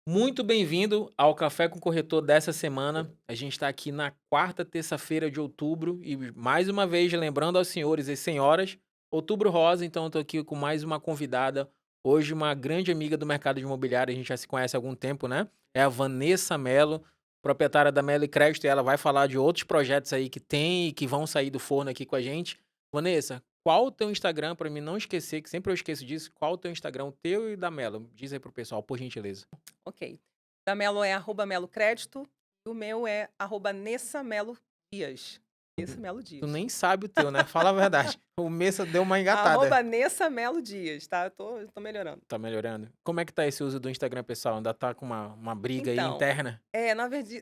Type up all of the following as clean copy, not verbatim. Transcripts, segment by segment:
Muito bem-vindo ao Café com o Corretor dessa semana. A gente está aqui na quarta terça-feira de outubro e mais uma vez lembrando aos senhores e senhoras, outubro rosa, então eu estou aqui com mais uma convidada, hoje uma grande amiga do mercado imobiliário, a gente já se conhece há algum tempo, né? É a Vanessa Mello, proprietária da Mello e Crédito, e ela vai falar de outros projetos aí que tem e que vão sair do forno aqui com a gente. Vanessa, qual o teu Instagram, para mim não esquecer, que sempre eu esqueço disso, qual o teu Instagram, o teu e da Mello? Diz aí pro pessoal, por gentileza. Ok. Da Melo é @Melo Crédito e o meu é @Nessa Melo Dias. Nessa Melo Tu Dias. nem sabe o teu, né? Fala a verdade. O Messa deu uma engatada. @Nessa Melo Dias, tá? Eu tô melhorando. Tá melhorando. Como é que tá esse uso do Instagram, pessoal? Ainda tá com uma briga aí Então, interna?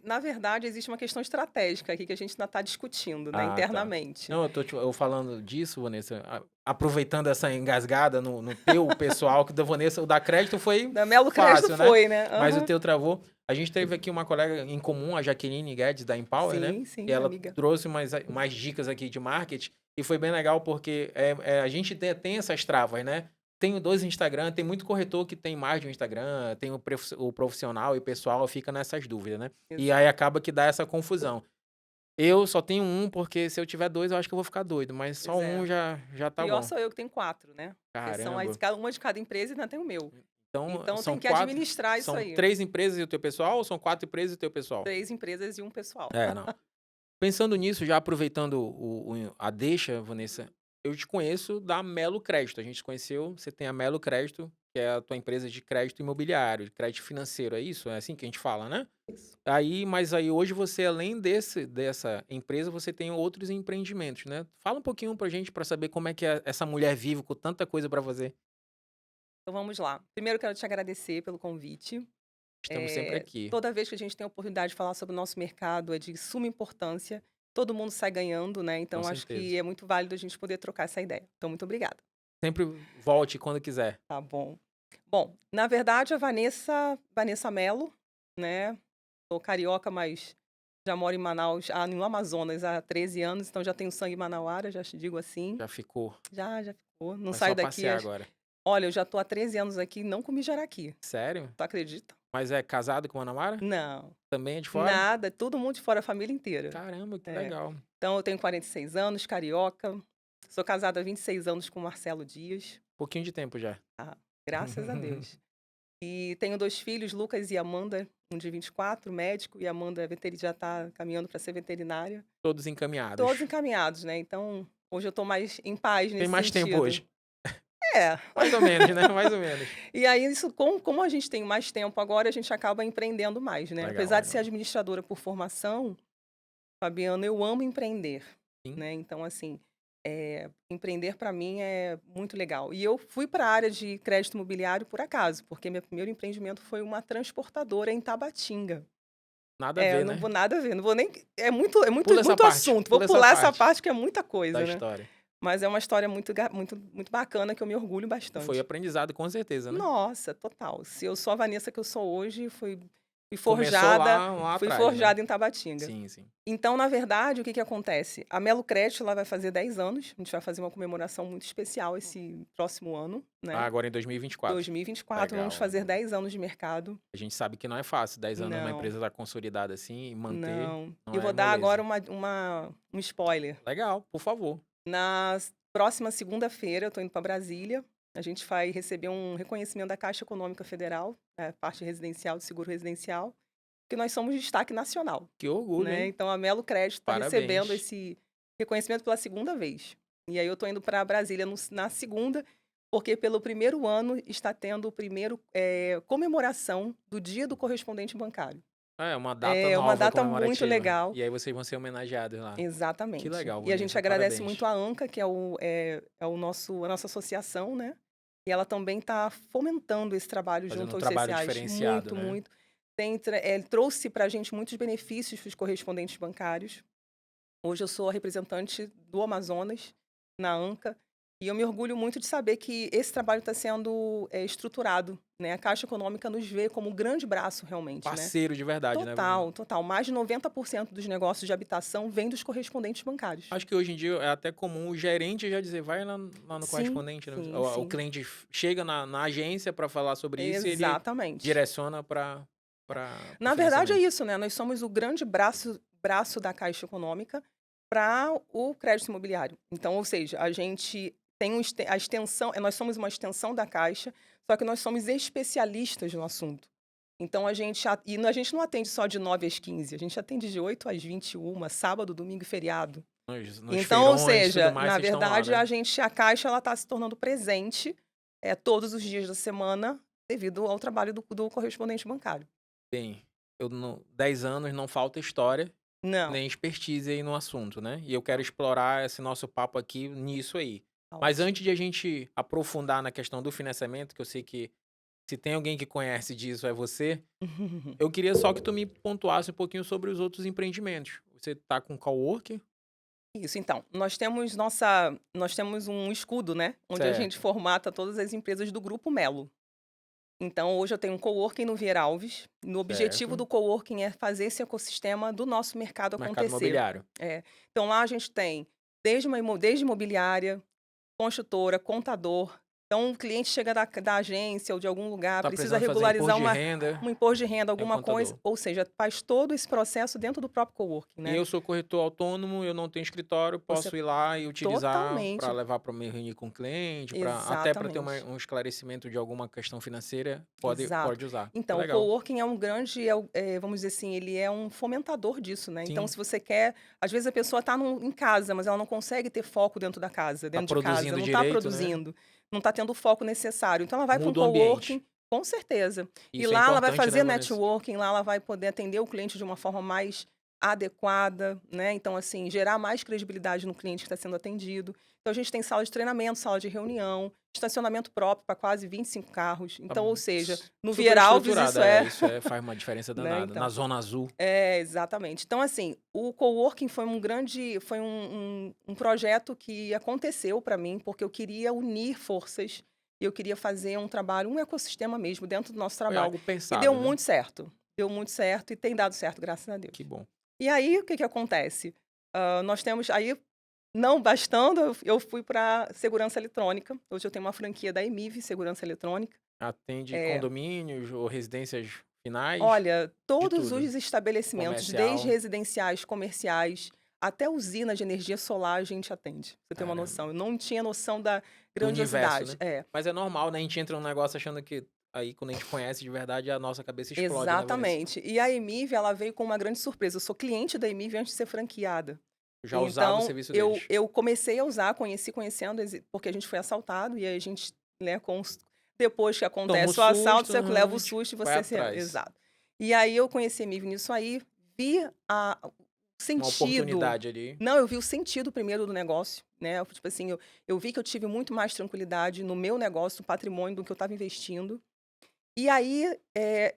na verdade, existe uma questão estratégica aqui que a gente ainda tá discutindo, né, Ah, tá. internamente. Não, eu falando disso, Vanessa, aproveitando essa engasgada no teu pessoal, que da Vanessa, o da crédito foi Da Melo Crédito fácil, né? foi, né? Mas o Aham. teu travou. A gente teve aqui uma colega em comum, a Jaqueline Guedes, da Empower, né? Sim, E sim, ela amiga. trouxe mais dicas aqui de marketing. E foi bem legal porque a gente tem essas travas, né? Tenho dois Instagram, tem muito corretor que tem mais de um Instagram, tem o profissional e o pessoal fica nessas dúvidas, né? E aí Exato. acaba que dá essa confusão. Eu só tenho um, porque se eu tiver dois, eu acho que eu vou ficar doido, mas só Pois um é. já tá Pior bom. sou eu que tenho 4, né? Porque são aí Caramba. uma de cada empresa e ainda tem o meu. Então, Então tem que administrar isso são aí. 3 empresas e o teu pessoal ou são 4 empresas e o teu pessoal? 3 empresas e um pessoal. É, não. Pensando nisso, já aproveitando a deixa, Vanessa, eu te conheço da Melo Crédito. A gente se conheceu, você tem a Melo Crédito, que é a tua empresa de crédito imobiliário, de crédito financeiro, é isso? É assim que a gente fala, né? Isso. Mas aí hoje você, além dessa empresa, você tem outros empreendimentos, né? Fala um pouquinho pra gente pra saber como é que essa mulher vive com tanta coisa pra fazer. Então vamos lá. Primeiro eu quero te agradecer pelo convite. Estamos sempre aqui, Toda vez que a gente tem a oportunidade de falar sobre o nosso mercado é de suma importância. Todo mundo sai ganhando, né? com Então acho certeza. que é muito válido a gente poder trocar essa ideia. Então muito obrigada. Sempre volte quando quiser. Tá bom. Bom, na verdade a Vanessa Mello, né? Sou carioca, mas já moro em Manaus, no Amazonas há 13 anos, então já tenho sangue manauara, já te digo assim. Já ficou. Já ficou. Não Vai só saio daqui. passear agora. Olha, eu já tô há 13 anos aqui, não comi jaraqui. Sério? Tu acredita? Mas é casado com a Manamara? Não, Também é de fora? nada, todo mundo de fora, a família inteira. Caramba, que É. legal. Então eu tenho 46 anos, carioca, sou casada há 26 anos com o Marcelo Dias, Pouquinho de tempo já. ah, graças a Deus. E tenho 2 filhos, Lucas e Amanda, um de 24, médico, e a Amanda já está caminhando para ser veterinária. Todos Todos encaminhados. encaminhados, né, então hoje eu estou mais em paz Tem nesse mais tempo sentido. hoje. É. Mais ou menos, né? Mais ou menos. E aí isso como a gente tem mais tempo agora, a gente acaba empreendendo mais, né. Legal, Apesar de ser legal. administradora por formação, Fabiana, eu amo empreender, Sim. né, então assim, empreender para mim é muito legal. E eu fui para a área de crédito imobiliário por acaso, porque meu primeiro empreendimento foi uma transportadora em Tabatinga. Nada a É, ver, não né? vou nada a ver, não vou nem Pula essa muito parte. assunto, vou Pula essa pular essa parte parte que é muita da coisa, né. história. Mas é uma história muito bacana que eu me orgulho Foi bastante. aprendizado, com certeza, né? Nossa, total. Se eu sou a Vanessa que eu sou hoje, fui Começou forjada lá fui atrás, né? forjada em Tabatinga. Sim, sim. Então, na verdade, o que que acontece? A Melo Crédito, ela vai fazer 10 anos, a gente vai fazer uma comemoração muito especial esse próximo ano, Ah, né. agora em 2024. 2024, vamos Legal, fazer legal. 10 anos de mercado. A gente sabe que não é fácil, 10 anos uma Não, empresa tá consolidada assim, e manter não. E não eu é vou dar agora moleza. um spoiler. Legal, por favor. Na próxima segunda-feira, eu tô indo para Brasília, a gente vai receber um reconhecimento da Caixa Econômica Federal, parte residencial, de seguro residencial, que nós somos destaque nacional, Que orgulho, né. hein? Então a Melo Crédito está recebendo Parabéns. esse reconhecimento pela segunda vez. E aí eu tô indo para Brasília na segunda, porque pelo primeiro ano está tendo o primeiro, comemoração do Dia do Correspondente Bancário. É, uma data É uma nova data muito comemorativa. legal. E aí vocês vão ser homenageados lá. Que Exatamente. legal, E a gente Vanessa, agradece parabéns. muito a ANCA, que é o nosso a nossa associação, né, e ela também está fomentando esse trabalho Fazendo junto um aos trabalho CCAs, diferenciado, muito, né? muito. Trouxe para a gente muitos benefícios para os correspondentes bancários. Hoje eu sou a representante do Amazonas na ANCA, E eu me orgulho muito de saber que esse trabalho está sendo, estruturado, né. A Caixa Econômica nos vê como um grande braço realmente, né. Parceiro de verdade, né? Total, total. Mais de 90% dos negócios de habitação vêm dos correspondentes bancários. Acho que hoje em dia é até comum o gerente já dizer: "Vai lá no Sim, correspondente", né. sim, O sim. cliente chega na agência para falar sobre isso e ele Exatamente. direciona para o Na verdade é financiamento. isso, né, nós somos o grande braço da Caixa Econômica para o crédito imobiliário. Então, ou seja, a gente tem a extensão nós somos uma extensão da Caixa, só que nós somos especialistas no assunto. Então a gente não atende só de 9 às 15, a gente atende de 8 às 21, sábado, domingo e feriado. Nos Então, ou feirões e tudo seja, mais, na vocês estão lá, verdade né? a Caixa ela está se tornando presente, todos os dias da semana, devido ao trabalho do correspondente bancário. Bem, eu não 10 anos não falta história, Não, nem expertise aí no assunto, né, e eu quero não, explorar esse nosso papo aqui nisso aí. tá Mas ótimo. antes de a gente aprofundar na questão do financiamento, que eu sei que se tem alguém que conhece disso é você, eu queria só que tu me pontuasse um pouquinho sobre os outros empreendimentos. Você tá com coworking? Isso, então, nós temos um escudo, né, onde a gente Certo. formata todas as empresas do grupo Melo. Então hoje eu tenho um coworking no Vieira Alves, no objetivo Certo. do coworking é fazer esse ecossistema do nosso mercado Mercado acontecer. imobiliário. É. Então lá a gente tem desde imobiliária, construtora, contador. Então o cliente chega da agência ou de algum lugar, Tá precisa precisando fazer regularizar imposto de renda, um imposto de renda, é o alguma coisa, contador. ou seja, faz todo esse processo dentro do próprio coworking, E né. eu sou corretor autônomo, eu não tenho escritório, Você posso ir lá e utilizar para totalmente, levar para me reunir com o cliente, para até para ter exatamente. um esclarecimento de alguma questão financeira, Exato. pode usar. Que Então, o legal. coworking é um grande, vamos dizer assim, ele é um fomentador disso, né. Então, Sim, se você quer às vezes a pessoa está em casa, mas ela não consegue ter foco tá dentro de casa, produzindo não está direito, né, produzindo, não está tendo o foco necessário. Então ela vai para um muda o ambiente. coworking, com certeza. E Isso é lá ela vai importante, né, fazer Vanessa? networking, lá ela vai poder atender o cliente de uma forma mais adequada, né. Então, assim, gerar mais credibilidade no cliente que está sendo atendido. Então a gente tem sala de treinamento, sala de reunião, estacionamento próprio para quase 25 carros. Tá Então, ou seja, no super Vieira Alves estruturada, isso é isso faz uma diferença né, danada. Na então. zona azul, Exatamente. Então, assim, o coworking foi um projeto que aconteceu para mim, porque eu queria unir forças, e eu queria fazer um trabalho, um ecossistema mesmo dentro do nosso foi trabalho. algo E pensado, né. deu muito certo e tem dado certo, graças a Que Deus. bom. E aí, o que que acontece? Nós temos aí, não bastando, eu fui para segurança eletrônica. Hoje eu tenho uma franquia da Emiv Segurança Eletrônica. Atende É. condomínios ou residências finais, Olha, de todos tudo. os estabelecimentos, desde Comercial, residenciais, comerciais, até usina de energia solar, a gente atende, pra você ter uma noção. caramba. Eu não tinha noção da Do universo, grandiosidade. né. É, Mas é normal, né, a gente entra num negócio achando que aí quando a gente conhece de verdade a nossa cabeça explode, né, Vanessa. exatamente. E a Emiv, ela veio com uma grande surpresa. Eu sou cliente da Emiv antes de ser franqueada. Já usava o Então, serviço eu deles. eu comecei a usar, conhecendo, porque a gente foi assaltado, e aí a gente, né, depois que Toma o acontece o assalto, susto, você leva aham, o a gente susto e vai você se atrás. exato. E aí eu conheci a Emiv nisso aí, vi o Uma sentido. oportunidade ali. Não, eu vi o sentido primeiro do negócio, né, tipo assim, eu vi que eu tive muito mais tranquilidade no meu negócio, no patrimônio, do que eu estava investindo. E aí,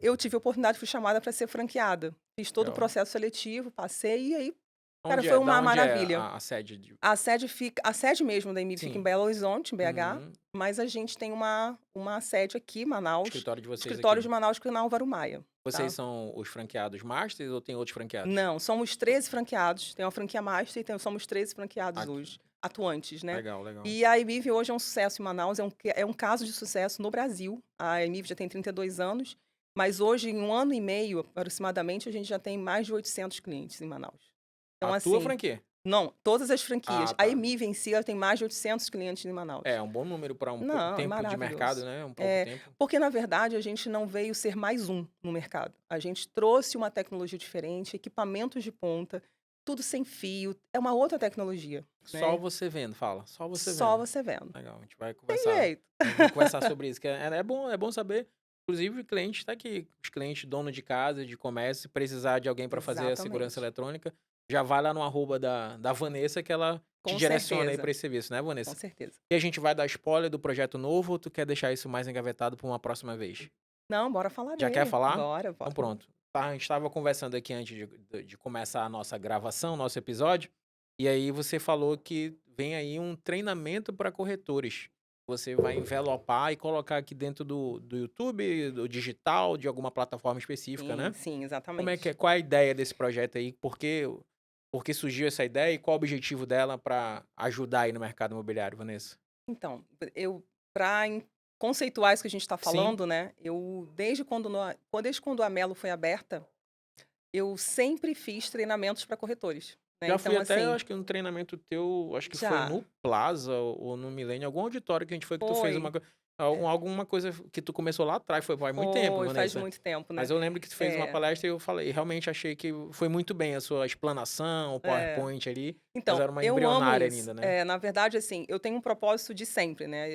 eu tive a oportunidade, fui chamada para ser franqueada. Fiz todo o Legal. processo seletivo, passei, e aí, cara, Onde foi é? Da uma onde é maravilha. a sede de A sede mesmo da Emib fica em sim. Belo Horizonte, em BH, Uhum. mas a gente tem uma sede aqui em O Manaus, escritório de vocês escritório de aqui. Manaus, que é na Álvaro Maia, Vocês tá. são os franqueados masters ou tem outros franqueados? Não, somos 13 franqueados, tem uma franquia master e somos 13 franqueados Aqui. hoje, atuantes, né. Legal, legal. E a Emив hoje é um sucesso em Manaus, é um caso de sucesso no Brasil. A Emив já tem 32 anos, mas hoje, em um ano e meio, aproximadamente, a gente já tem mais de 800 clientes em Manaus. Então, A tua assim, franquia? não, todas as Ah, franquias. A tá. Emив em si, ela tem mais de 800 clientes em É, Manaus. um bom número para um pouco Não, é tempo de mercado, maravilhoso. né, um pouco É, tempo. porque na verdade a gente não veio ser mais um no mercado. A gente trouxe uma tecnologia diferente, equipamentos de ponta, tudo sem fio, é uma outra tecnologia, Só né. você vendo, fala, só você Só vendo. você vendo. Legal, a gente vai Tem conversar jeito. vamos conversar sobre isso, que é bom saber. Inclusive o cliente tá aqui, os clientes dono de casa, de comércio, se precisar de alguém para fazer a segurança Exatamente. eletrônica, já vai lá no arroba da Vanessa que ela te Com direciona aí para certeza, esse serviço, né, com Vanessa? certeza. E a gente vai dar spoiler do projeto novo ou tu quer deixar isso mais engavetado para uma próxima vez? Não, bora falar Já quer dele. falar? Bora, Então bora. pronto. Tá, a gente estava conversando aqui antes de começar a nossa gravação, nosso episódio, e aí você falou que vem aí um treinamento para corretores. Você vai envelopar e colocar aqui dentro do YouTube, do digital, de alguma plataforma específica, Sim, né? sim, Como é que é? exatamente. Qual é a ideia desse projeto aí? Por que surgiu essa ideia e qual o objetivo dela para ajudar aí no mercado imobiliário, Vanessa? Então, eu para conceituar isso que a gente está Sim, falando, né, eu desde quando a Melo foi aberta, eu sempre fiz treinamentos para corretores, né, já fui então até, assim acho que um treinamento teu, acho que foi já no Plaza ou no Milênio, algum auditório que a gente foi que tu fez foi, é, alguma coisa que tu começou lá atrás, foi faz muito tempo, faz Vanessa. muito tempo, Mas né. eu lembro que tu fez uma É, palestra e eu falei, realmente achei que foi muito bem a sua explanação, o é. PowerPoint ali, mas Então, era uma eu amo embrionária isso. ainda, né? Na verdade, assim, eu tenho um propósito de sempre, né,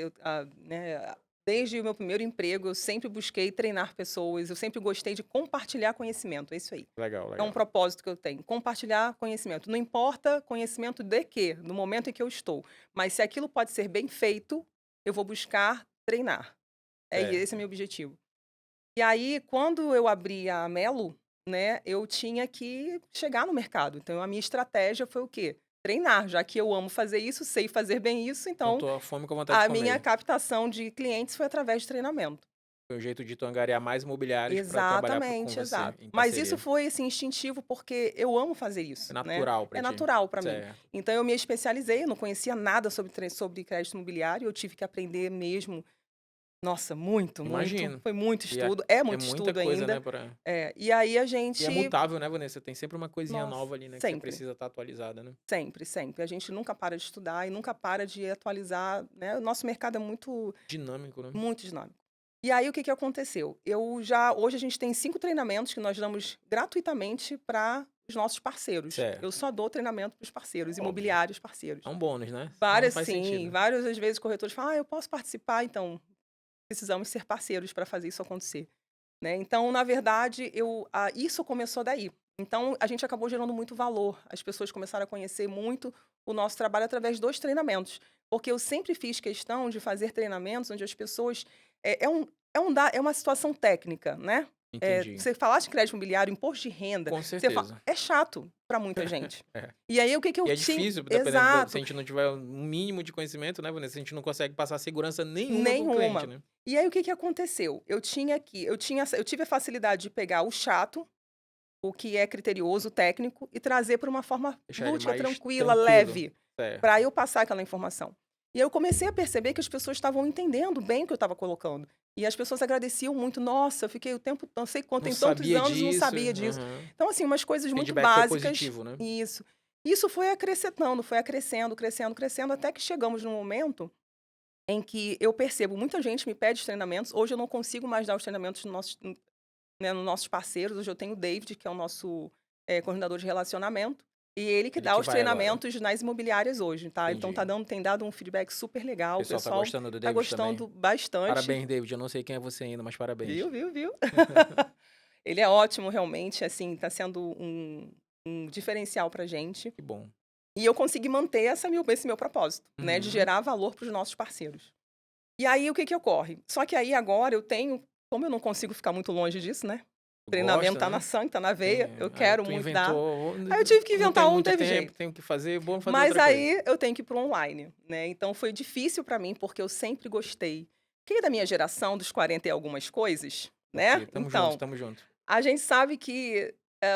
desde o meu primeiro emprego, eu sempre busquei treinar pessoas, eu sempre gostei de compartilhar conhecimento, é isso aí. Legal, É um legal. propósito que eu tenho, compartilhar conhecimento. Não importa conhecimento de quê, no momento em que eu estou, mas se aquilo pode ser bem feito, eu vou buscar treinar. Esse é Certo. meu objetivo. E aí, quando eu abri a Melo, né, eu tinha que chegar no mercado. Então, a minha estratégia foi o quê? Treinar, já que eu amo fazer isso, sei fazer bem isso, então Juntou a fome com a vontade de a minha comer. captação de clientes foi através de treinamento. Foi um jeito de tu angariar mais imobiliários para trabalhar com Exatamente, você, exato. em Mas isso parceria. foi, assim, instintivo, porque eu amo fazer É isso, né. natural É para ti. natural para mim. Certo. Então eu me especializei, eu não conhecia nada sobre crédito imobiliário, eu tive que aprender mesmo. Nossa, muito, muito. Imagino. Foi muito E é estudo, é é muito muita estudo coisa, né, ainda. pra E aí a e é gente mutável, né, Vanessa? Tem sempre uma coisinha nossa, nova ali, né, que você sempre, precisa estar atualizada, né. sempre, sempre. A gente nunca para de estudar e nunca para de atualizar, né, o nosso mercado é muito Dinâmico, né. muito dinâmico. E aí o que que aconteceu? Hoje a gente tem 5 treinamentos que nós damos gratuitamente para os nossos parceiros. Eu Certo. só dou treinamento para os parceiros, Óbvio. imobiliários É parceiros. um bônus, né, senão não Várias faz sim, sentido. várias às vezes corretores falam: "Ah, eu posso participar?" Então, precisamos ser parceiros para fazer isso acontecer, né. Então, na verdade, isso começou daí. Então, a gente acabou gerando muito valor, as pessoas começaram a conhecer muito o nosso trabalho através dos treinamentos, porque eu sempre fiz questão de fazer treinamentos onde as pessoas é uma situação técnica, né. Entendi. Você falasse de crédito imobiliário, imposto de renda, Com você fa certeza. é chato para muita gente. É. E aí o que que eu E é tinha difícil, dependendo da se a exato, gente não tiver um mínimo de conhecimento, né, Vanessa, a gente não consegue passar segurança nenhuma para o cliente, nenhuma. né. E aí o que que aconteceu? Eu tive a facilidade de pegar o chato, o que é criterioso, técnico, e trazer para uma forma Deixar ele lúdica, mais tranquila, tranquilo. leve, para Certo. eu passar aquela informação. E aí eu comecei a perceber que as pessoas estavam entendendo bem o que eu estava colocando. E as pessoas agradeciam muito: "Nossa, eu fiquei o tempo não sei quanto, Não tem tantos sabia anos, não disso. sabia disso". Aham. Então, assim, umas coisas muito Feedback foi básicas positivo, né. isso. Isso foi acrescentando, foi acrescendo, crescendo, crescendo, até que chegamos num momento em que eu percebo muita gente me pede os treinamentos. Hoje eu não consigo mais dar os treinamentos nos nossos parceiros. Hoje eu tenho o David, que é o nosso, coordenador de relacionamento, e ele que Ele dá que os vai agora. treinamentos nas imobiliárias hoje, tá. Então Entendi. tem dado um feedback super O legal, o pessoal tá pessoal gostando do tá David também. gostando bastante. Parabéns, David, eu não sei quem é você ainda, mas parabéns. Viu, viu, viu. Ele é ótimo realmente, assim, tá sendo um diferencial pra gente. Que bom. E eu consegui manter esse meu propósito, né, de Uhum. gerar valor para os nossos parceiros. E aí o que que ocorre? Só que aí agora como eu não consigo ficar muito longe disso, né, Tu treinamento gosta, tá na né. sangue, tá na Tem veia, eu aí quero tu muito dar. inventou Aí eu tive que não tenho inventar, não muito teve tempo, jeito. tenho que fazer, vamos fazer Mas outra coisa. aí eu tenho que ir para o online, né, então foi difícil pra mim, porque eu sempre gostei. Quem é da minha geração, dos 40 e algumas coisas, né, Ok, tamo junto, então, tamo junto. a gente sabe que,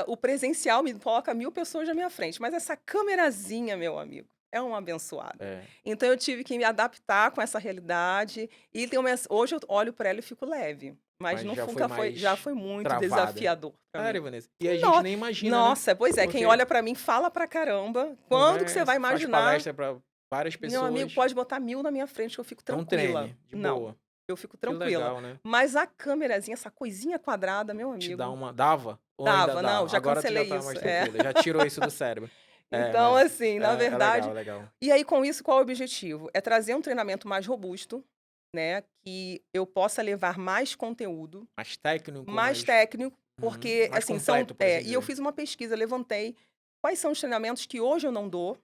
o presencial me coloca 1000 pessoas na minha frente, mas essa câmerazinha, meu amigo, é uma abençoada. É, Então eu tive que me adaptar com essa realidade e hoje eu olho para ela e fico leve, mas mas já foi já mais foi muito travada. desafiador para mim. Sério, Vanessa? E a gente No nem imagina, né, Nossa, pois é, quem porque olha para mim fala pra caramba, quando que você vai conversa, faz imaginar palestra pra várias meu amigo, pessoas, pode botar 1000 na minha frente que eu fico não tranquila. treme, de Não, boa. eu fico Que tranquila. legal, né. Mas a câmerazinha, essa coisinha quadrada, meu Te dá amigo, uma dava? Ou ainda dava. Não, dá? já Agora tu já cancelei tá isso. mais tranquila, já tirou isso do cérebro. É, Então, mas assim, na é legal, verdade é legal. e aí com isso qual é o objetivo? É trazer um treinamento mais robusto, né, que eu possa levar mais conteúdo, Mais técnico, mais mais técnico, porque, mais assim, completo, por assim e eu dizer. fiz uma pesquisa, levantei quais são os treinamentos que hoje eu não dou,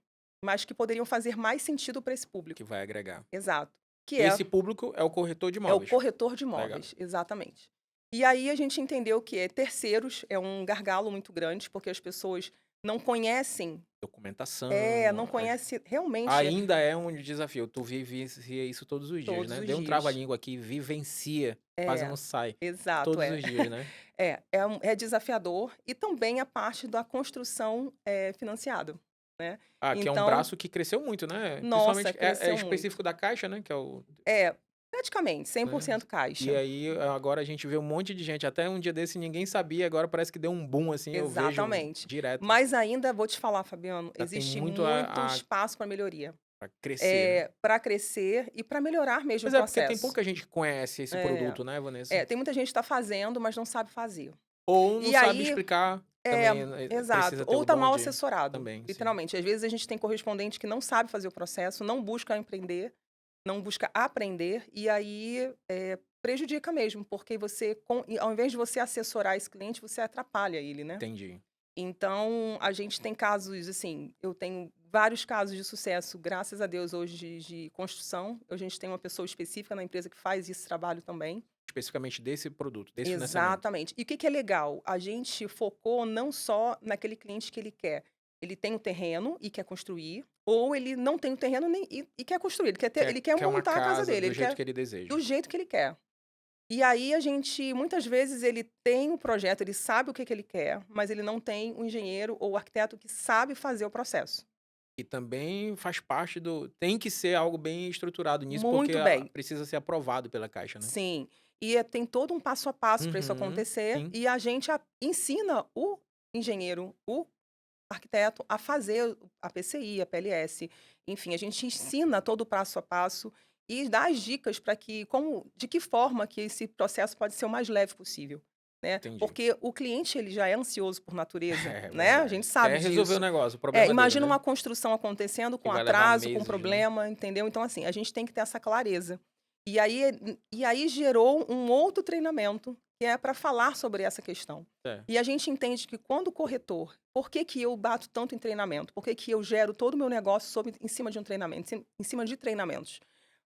mas que poderiam fazer mais sentido para esse público. Que vai agregar. Exato. Que é Esse público é o corretor de É o imóveis. corretor de Legal. imóveis, exatamente. E aí a gente entendeu que terceiros é um gargalo muito grande, porque as pessoas não conhecem, não Documentação, conhece realmente ainda é um desafio. Tu vivencia isso todos os dias, todos né. os Deu um dias. trava-língua aqui, vivencia, quase É, não sai. exato, Todos é. os dias, né. É desafiador e também a parte da construção, financiada, né. Ah, que é um Então, braço que cresceu muito, né. nossa, Principalmente é cresceu muito. específico da Caixa, né, que é o É, praticamente né. 100% E caixa. aí, agora a gente vê um monte de gente, até um dia desse ninguém sabia, agora parece que deu um boom, assim, eu vejo Exatamente. direto. Mas ainda vou te falar, Fabiano, Ainda tem existe muito muito a espaço para melhoria, pra crescer, né. para crescer e para melhorar mesmo o Mas é porque tem processo. pouca gente que conhece esse É, produto, né, Vanessa? tem muita gente que está fazendo, mas não sabe fazer. Ou não E sabe aí explicar, é, também, exato. precisa ter Ou o está dom mal de assessorado, também, sim. literalmente. Às vezes a gente tem correspondente que não sabe fazer o processo, não busca empreender, não busca aprender, e aí prejudica mesmo, porque ao invés de você assessorar esse cliente, você atrapalha ele, né? Entendi. Então, a gente tem casos, assim, eu tenho vários casos de sucesso, graças a Deus, hoje de construção. A gente tem uma pessoa específica na empresa que faz esse trabalho também. Especificamente desse produto, desse financiamento. Exatamente. E o que que é legal? A gente focou não só naquele cliente que ele quer. Ele tem o terreno e quer construir, ou ele não tem o terreno e quer construir. Ele quer Quer uma montar a casa casa dele, do ele jeito quer que ele deseja. do jeito que ele quer. E aí a gente, muitas vezes, ele tem o projeto, ele sabe o que que ele quer, mas ele não tem o engenheiro ou o arquiteto que sabe fazer o processo. E também faz parte do tem que ser algo bem estruturado nisso, porque Muito bem, precisa ser aprovado pela Caixa, né. sim. E tem todo um passo a passo para isso Uhum, acontecer, sim. e a gente ensina o engenheiro, o arquiteto a fazer a PCI, a PLS, enfim, a gente ensina todo o passo a passo e dá as dicas para de que forma que esse processo pode ser o mais leve possível, né. Entendi. Porque o cliente, ele já é ansioso por natureza, É né, a gente verdade. Quer sabe resolver o disso. negócio, o problema dele, Imagina uma né. construção acontecendo Que com vai levar atraso, com meses, né. problema, entendeu. Então, assim, a gente tem que ter essa clareza. E aí gerou um outro treinamento, que é para falar sobre essa questão. É. E a gente entende que quando o corretor por que que eu bato tanto em treinamento? Por que que eu gero todo o meu negócio em cima de um treinamento, em cima de treinamentos?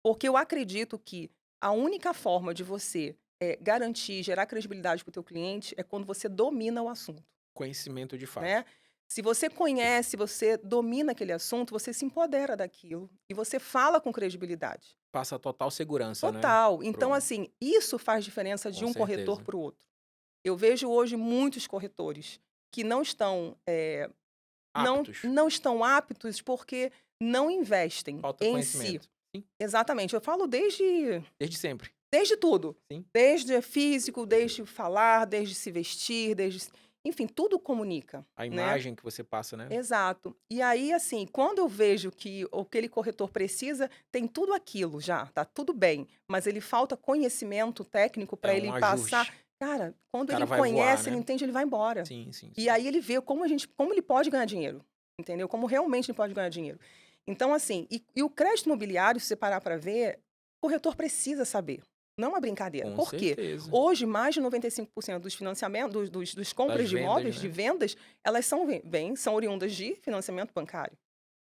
Porque eu acredito que a única forma de você, garantir, gerar credibilidade para o teu cliente é quando você domina o assunto, Conhecimento de fato. né. Se você conhece, você domina aquele assunto, você se empodera daquilo e você fala com credibilidade. Passa total segurança, né. Total. Então, Pro assim, isso faz diferença de Com um corretor certeza. para o outro. Eu vejo hoje muitos corretores que Aptos. não estão aptos, porque não investem Falta em si. conhecimento. Sim, Exatamente, eu falo desde sempre. desde tudo, Sim, desde físico, desde falar, desde se vestir, enfim, tudo comunica, a né. imagem que você passa, né. Exato. E aí, assim, quando eu vejo que aquele corretor precisa, tem tudo aquilo já, tá tudo bem, mas ele falta conhecimento técnico É para um ele passar. ajuste. Cara, O quando cara ele vai voar, conhece, ele né. entende, ele vai embora. Sim, sim, E sim. aí ele vê como ele pode ganhar dinheiro, entendeu? Como realmente ele pode ganhar dinheiro. Então, assim, e o crédito imobiliário, se você parar para ver, o corretor precisa saber. Não é uma brincadeira. Com Por quê? certeza. Hoje, mais de 95% dos financiamentos, dos Das compras de vendas, imóveis, de né. vendas, elas são oriundas de financiamento bancário.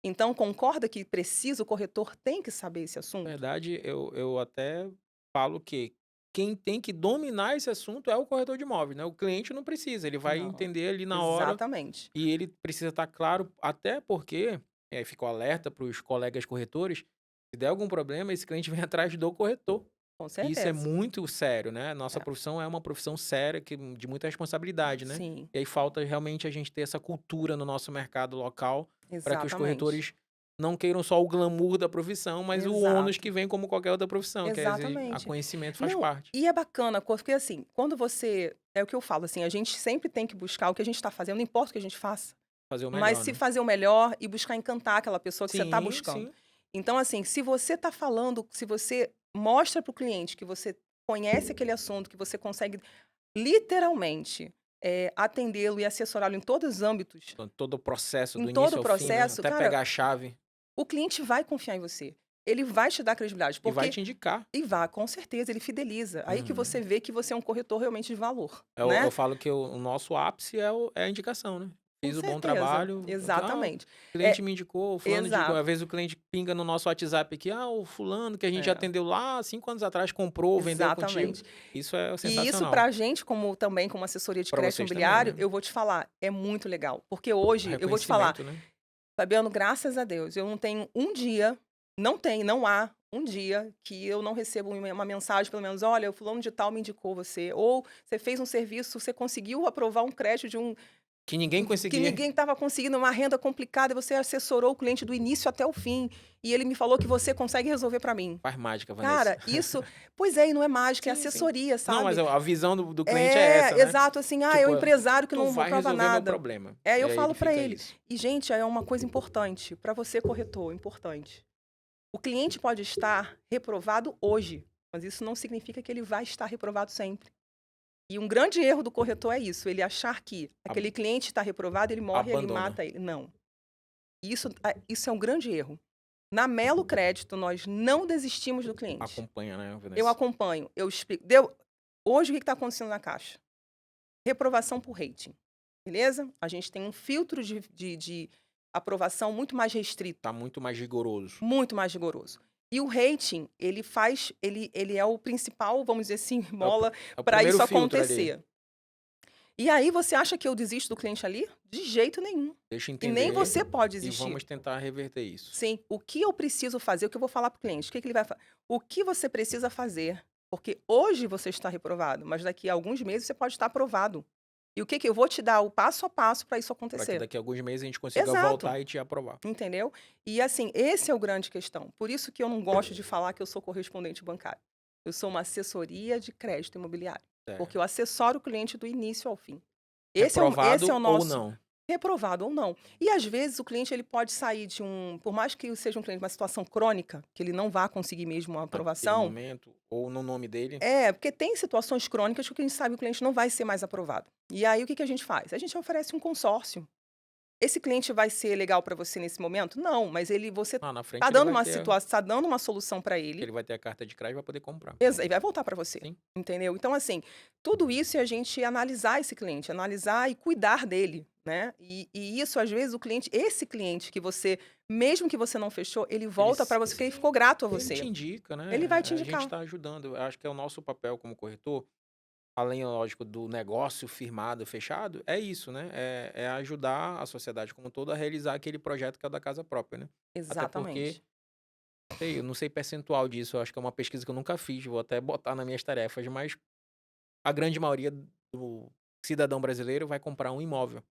Então, concorda que precisa, o corretor tem que saber esse Na assunto? verdade, eu até falo que quem tem que dominar esse assunto é o corretor de imóveis, né, o cliente não precisa, ele vai Não. entender ali na hora, Exatamente. e ele precisa estar claro, até porque, fica o alerta para os colegas corretores, se der algum problema, esse cliente vem atrás do corretor. Com E isso é certeza. muito sério, né, nossa É. profissão é uma profissão séria que de muita responsabilidade, né. Sim, E aí falta realmente a gente ter essa cultura no nosso mercado local, para que os exatamente. corretores não queiram só o glamour da profissão, mas o ônus Exato. que vem como qualquer outra profissão, que é a Exatamente. conhecimento faz Não, parte. e é bacana, porque assim, quando você é o que eu falo, assim, a gente sempre tem que buscar o que a gente está fazendo, não importa o que a gente faça, Fazer o mas melhor, se né. fazer o melhor e buscar encantar aquela pessoa que você está Sim, buscando. sim. Então, assim, se você está falando, se você mostra para o cliente que você conhece aquele assunto, que você consegue literalmente, atendê-lo e assessorá-lo em todos os âmbitos, Então todo o processo em do todo início o ao fim, né, processo, até cara, pegar a chave, o cliente vai confiar em você. Ele vai te dar credibilidade, e vai porque te indicar. com certeza, ele fideliza. Aí que você Uhum. vê que você é um corretor realmente de valor, Eu né. falo que o nosso ápice é a indicação, né. Com Fiz o bom certeza. trabalho, o Exatamente. cliente É, me indicou, fulano indicou. exato. Às vezes o cliente pinga no nosso WhatsApp aqui, o fulano que a gente É, atendeu lá 5 anos atrás comprou, vendeu contigo. exatamente. Isso é E isso sensacional. pra gente, como também como assessoria de Para crédito vocês também, imobiliário, né? eu vou te falar, é muito legal. Porque O hoje, eu vou te falar, reconhecimento, né? Fabiano, graças a Deus, eu não tenho um dia, não há um dia que eu não recebo uma mensagem, pelo menos, olha, o fulano de tal me indicou você, ou você fez um serviço, você conseguiu aprovar um crédito Que ninguém que conseguia. ninguém estava conseguindo, uma renda complicada, e você assessorou o cliente do início até o fim, e ele me falou que você consegue resolver para mim. Faz mágica, Vanessa. Cara, isso, pois é, e não é mágica, é Sim, sim. assessoria, Não, mas sabe? a visão do cliente é É, essa, né? exato, assim, é o Tipo, empresário que tu não vai prova resolver meu nada. problema. É, E eu aí ele falo para fica ele. isso. E, gente, é uma coisa importante, para você, corretor, importante. O cliente pode estar reprovado hoje, mas isso não significa que ele vai estar reprovado sempre. E um grande erro do corretor é isso, ele achar que Ab- aquele cliente está reprovado, ele morre, ele Abandona. mata ele. Não. Isso é um grande erro. Na Melo Crédito, nós não desistimos do cliente. Acompanha, né, Eu Vanessa? acompanho, eu explico. Hoje, o que está acontecendo na Caixa? Reprovação por rating, beleza? A gente tem um filtro de aprovação muito mais restrito, Tá muito mais rigoroso. muito mais rigoroso. E o rating, ele é o principal, vamos dizer assim, É o, mola é o para primeiro isso filtro ali. acontecer. E aí você acha que eu desisto do cliente ali? De jeito nenhum. Deixa eu E nem entender você pode e desistir. vamos tentar reverter isso. Sim, o que eu preciso fazer, o que eu vou falar para o cliente, o que ele vai fazer? O que você precisa fazer? Porque hoje você está reprovado, mas daqui a alguns meses você pode estar aprovado. E o que eu vou te dar o passo a passo para isso Para que acontecer? daqui a alguns meses a gente consiga Exato, voltar e te aprovar. entendeu? E assim, esse é o grande questão. Por isso que eu não gosto de falar que eu sou correspondente bancário. Eu sou uma assessoria de crédito imobiliário, porque eu Certo. assessoro o cliente do início ao fim. Esse é Reprovado o ou nosso não. reprovado ou não. E às vezes o cliente ele pode sair por mais que seja um cliente uma situação crônica, que ele não vá conseguir mesmo uma Naquele aprovação, momento, ou no nome dele. porque tem situações crônicas que a gente sabe que o cliente não vai ser mais aprovado. E aí o que a gente faz? A gente oferece um consórcio. Esse cliente vai ser legal para você nesse momento? Não, mas você Na tá frente ele dando vai uma ter, situação, tá dando uma solução para que ele, ele vai ter a carta de crédito e vai poder comprar. e vai voltar para você, Sim. entendeu? Então assim, tudo isso é a gente analisar esse cliente, analisar e cuidar dele, né? E isso às vezes esse cliente que você, mesmo que você não fechou, ele Ele, volta para você porque ele sim, ficou grato a ele te você. indica, Ele vai né? te A gente indicar. está ajudando. Eu acho que é o nosso papel como corretor, além, lógico, do negócio firmado, fechado, é isso, né? É ajudar a sociedade como um todo a realizar aquele projeto que é o da casa própria, né? Até porque, Exatamente. eu não sei percentual disso, eu acho que é uma pesquisa que eu nunca fiz, vou até botar nas minhas tarefas, mas a grande maioria do cidadão brasileiro vai comprar um imóvel,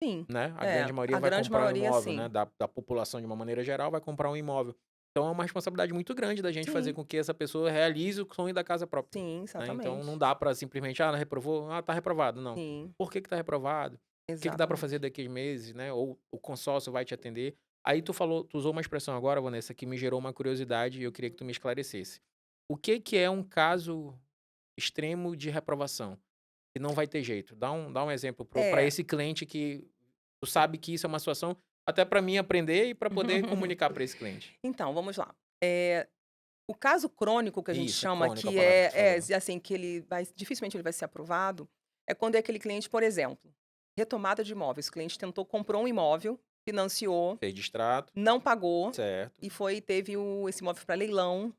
Sim. né? A É, grande maioria a vai grande comprar um maioria imóvel, né? sim. Da população de uma maneira geral vai comprar um imóvel. Então é uma responsabilidade muito grande da gente fazer Sim, com que essa pessoa realize o sonho da casa própria, sim, né? Então não exatamente. dá para simplesmente, reprovou, tá reprovado, não. Sim, Por que que tá reprovado? O que que dá para fazer exatamente. daqui a meses, né? Ou o consórcio vai te atender. Aí tu usou uma expressão agora, Vanessa, que me gerou uma curiosidade e eu queria que tu me esclarecesse. O que que é um caso extremo de reprovação? Que não vai ter jeito. Dá um exemplo para É. esse cliente que tu sabe que isso é uma situação até para mim aprender e para poder comunicar para esse cliente. Então, vamos lá. O caso crônico que a gente Isso, é chama, crônico a que palavra que tu falou. assim, que dificilmente ele vai ser aprovado, é quando é aquele cliente, por exemplo, retomada de imóveis. O cliente comprou um imóvel, financiou, Fez distrato, não pagou certo, e teve esse imóvel para leilão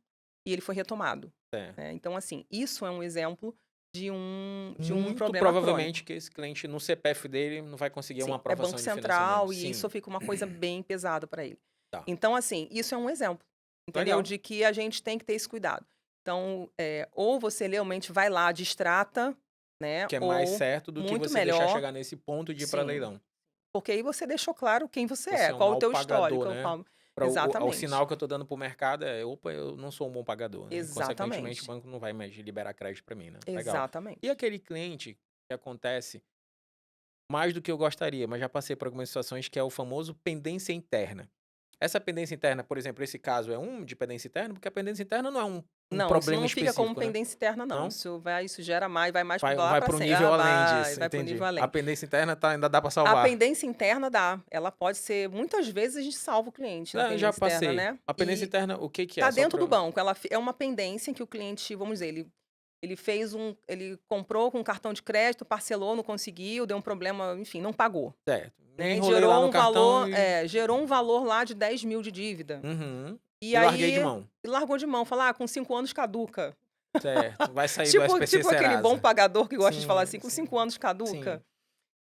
e ele foi retomado, certo. né. Então, assim, isso é um exemplo de um Muito problema crônico. provavelmente que esse cliente no CPF dele não vai conseguir uma Sim, é aprovação Banco de financiamento. Central e isso Sim, fica uma coisa bem pesada para ele. tá. Então, assim, isso é um exemplo, entendeu? Legal. De que a gente tem que ter esse cuidado. Então, ou você realmente vai lá, distrata, né? Que é mais Ou certo do que muito você deixar melhor, chegar nesse ponto de ir para sim. leilão. Porque aí você deixou claro quem você Você é, é um qual o mau teu pagador, histórico. né? O Exatamente. sinal que eu tô dando pro mercado é, opa, eu não sou um bom pagador, né? E, consequentemente, o Exatamente. banco não vai mais liberar crédito para mim, né? Legal. E Exatamente. aquele cliente que acontece mais do que eu gostaria, mas já passei por algumas situações que é o famoso pendência interna. Essa pendência interna, por exemplo, esse caso é um de pendência interna, porque a pendência interna não é um Não, isso problema não fica como específico, né? pendência interna, não. Não? Isso gera mais, vai mais Vai, lá vai para para um cima. nível além Vai, disso, vai para o nível entendi. A além. pendência interna ainda dá para A salvar. pendência interna dá, ela pode ser muitas vezes a gente salva o cliente na Não, eu já pendência interna, passei. né. A pendência E interna, o que que tá é? Só dentro do para banco, é uma pendência em que o cliente, vamos dizer, Ele comprou com cartão de crédito, parcelou, não conseguiu, deu um problema, enfim, não pagou, Certo. Me né, e enrolei lá no cartão e gerou um valor lá de 10.000 de dívida. uhum. E E larguei de aí, mão. largou de mão, falou: "Ah, com 5 anos caduca". Certo. Vai sair do SPC Tipo aquele bom Serasa. pagador que gosta de falar Sim, assim: "Com 5 sim, anos caduca". sim.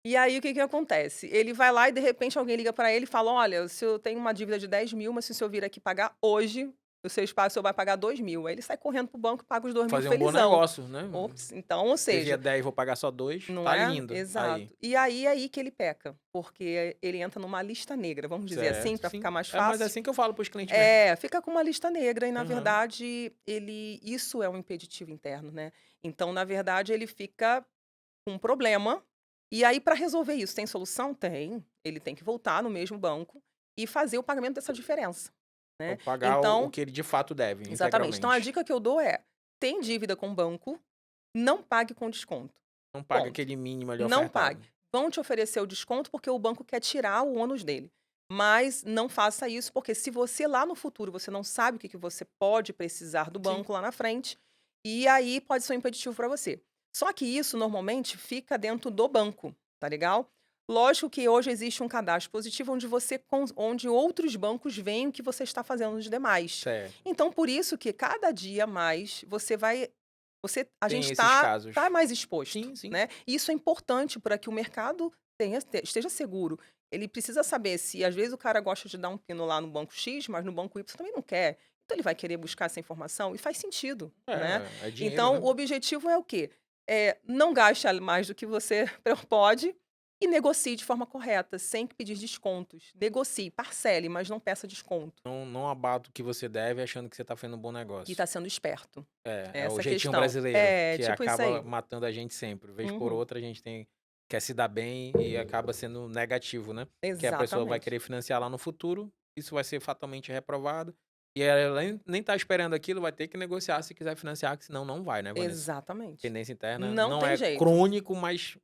E aí, o que que acontece? Ele vai lá e, de repente, alguém liga para ele e fala: "Olha, o senhor tem uma dívida de 10.000, mas se o senhor vir aqui pagar hoje, o senhor vai pagar 2.000". Aí ele sai correndo pro banco e paga os 2.000 Fazer um bom felizão. negócio, né. Ops, então, ou Devia seja, 10, vou pagar só 2. não Tá é? lindo. Aí. Exato. E aí que ele peca, porque ele entra numa lista negra, vamos dizer assim, Certo, para ficar sim. mais É, mas é fácil. assim que eu falo para os clientes mesmo. É, fica com uma lista negra e, na Aham. verdade, isso é um impeditivo interno, né. Então, na verdade, ele fica com um problema, e aí, para resolver isso, tem solução? Tem. Ele tem que voltar no mesmo banco e fazer o pagamento dessa diferença, Vou né. pagar o Então, que ele de fato deve, exatamente. Então a integralmente. dica que eu dou é: tem dívida com o banco, não pague com desconto. Não paga Ponto. aquele mínimo ali Não pague. ofertado. Vão te oferecer o desconto, porque o banco quer tirar o ônus dele. Mas não faça isso, porque se você lá no futuro, você não sabe o que que você pode precisar do Sim, banco lá na frente, e aí pode ser um impeditivo para você. Só que isso normalmente fica dentro do banco, tá legal? Lógico que hoje existe um cadastro positivo onde outros bancos veem o que você está fazendo nos demais. certo. Então, por isso que cada dia mais a gente Tem esses tá casos. mais exposto, Sim, sim. né. E isso é importante para que o mercado esteja seguro. Ele precisa saber se, às vezes, o cara gosta de dar um pino lá no banco X, mas no banco Y também não quer. Então ele vai querer buscar essa informação e faz sentido, né. É, é dinheiro, Então né. o objetivo é o quê? Não gaste mais do que você pode e negocie de forma correta, sem pedir descontos. Negocie, parcele, mas não peça desconto. Não abata o que você deve achando que você tá fazendo um bom E negócio. tá sendo esperto. É, É é o essa a jeitinho questão. brasileiro, É, que tipo isso acaba aí. matando a gente sempre. Vez por Uhum. outra, a gente quer se dar bem e acaba sendo negativo, né. Que a pessoa vai Exatamente. querer financiar lá no futuro, isso vai ser fatalmente reprovado, e ela nem tá esperando aquilo, vai ter que negociar se quiser financiar, que senão não vai, né, Vanessa. Exatamente. Tendência interna Não não tem é jeito. crônico, mas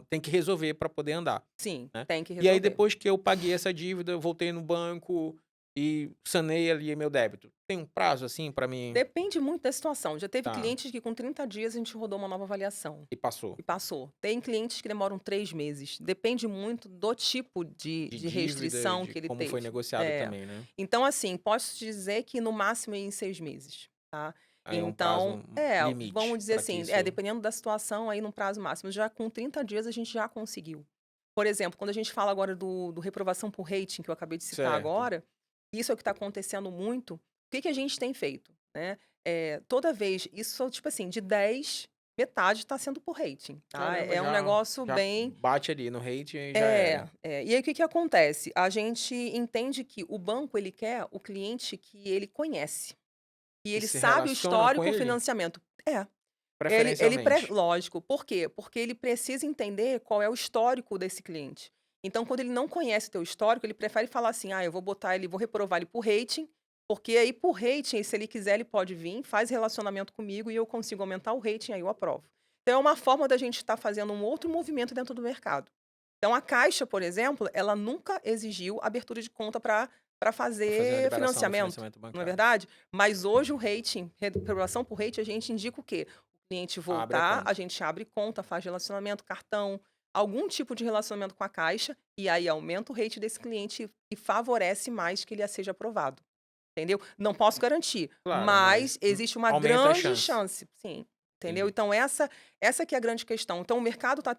tem que resolver para poder andar, Sim, né. tem que E aí resolver. depois que eu paguei essa dívida, eu voltei no banco e sanei ali meu débito. Tem um prazo, assim, para mim Depende muito da situação. Já teve tá, clientes que com 30 dias a gente rodou uma nova avaliação e passou. e passou. Tem clientes que demoram 3 meses. Depende muito do tipo de De de dívida, restrição de que ele como foi teve. negociado É. também, né. Então, assim, posso te dizer que no máximo em 6 meses, tá. Aí é um prazo Então vamos limite dizer para que assim, isso dependendo da situação, aí no prazo máximo, já com 30 dias a gente já conseguiu. Por exemplo, quando a gente fala agora do reprovação por rating, que eu acabei de citar certo. agora, isso é o que está acontecendo muito. O que que a gente tem feito, né? Toda vez, isso, tipo assim, de 10, metade está sendo por rating, tá? Caramba, É um já negócio já bem. bate ali no rate e já era. E aí o que que acontece? A gente entende que o banco ele quer o cliente que ele conhece, e E ele se sabe o relaciona com histórico, o ele? financiamento. É. Preferencialmente. Lógico, por quê? Porque ele precisa entender qual é o histórico desse cliente. Então, quando ele não conhece o teu histórico, ele prefere falar assim: "Ah, eu vou reprovar ele por rating, porque aí por rating, se ele quiser, ele pode vir, faz relacionamento comigo e eu consigo aumentar o rating, aí eu aprovo". Então é uma forma da gente estar fazendo um outro movimento dentro do mercado. Então a Caixa, por exemplo, ela nunca exigiu abertura de conta para Pra fazer a fazer liberação do financiamento, financiamento não é bancário. verdade? Mas hoje o rating, reprovação por rating, a gente indica o quê? Cliente Abre a voltar, a conta. gente abre conta, faz relacionamento, cartão, algum tipo de relacionamento com a Caixa, e aí aumenta o rate desse cliente e favorece mais que ele seja aprovado, entendeu? Não posso garantir, Claro, mas mas existe uma aumenta a grande chance. chance, sim, entendeu? Entendi. Então essa que é a grande questão. Então o mercado está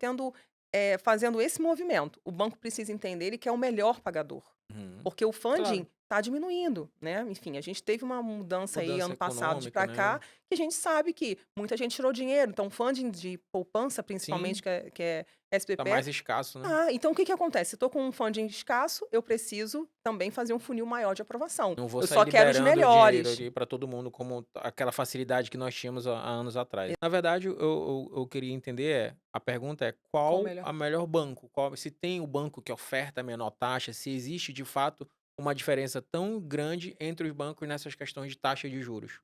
fazendo esse movimento. O banco precisa entender ele que é o melhor pagador, Uhum. porque o funding Claro, está diminuindo, né? Enfim, a gente teve uma mudança aí mudança ano passado de econômica, para cá, né. que a gente sabe que muita gente tirou dinheiro, então funding de poupança, principalmente, Sim, que é tá SPP. mais escasso, né. Então o que que acontece? Se eu tô com um funding escasso, eu preciso também fazer um funil maior de aprovação. Não vou Eu sair só quero os liberando o dinheiro melhores. ali para todo mundo como aquela facilidade que nós tínhamos há anos atrás. Na verdade, eu queria entender a pergunta é Qual o qual melhor? a melhor banco? Qual se tem o banco que oferta a menor taxa, se existe de fato uma diferença tão grande entre os bancos nessas questões de taxa de juros?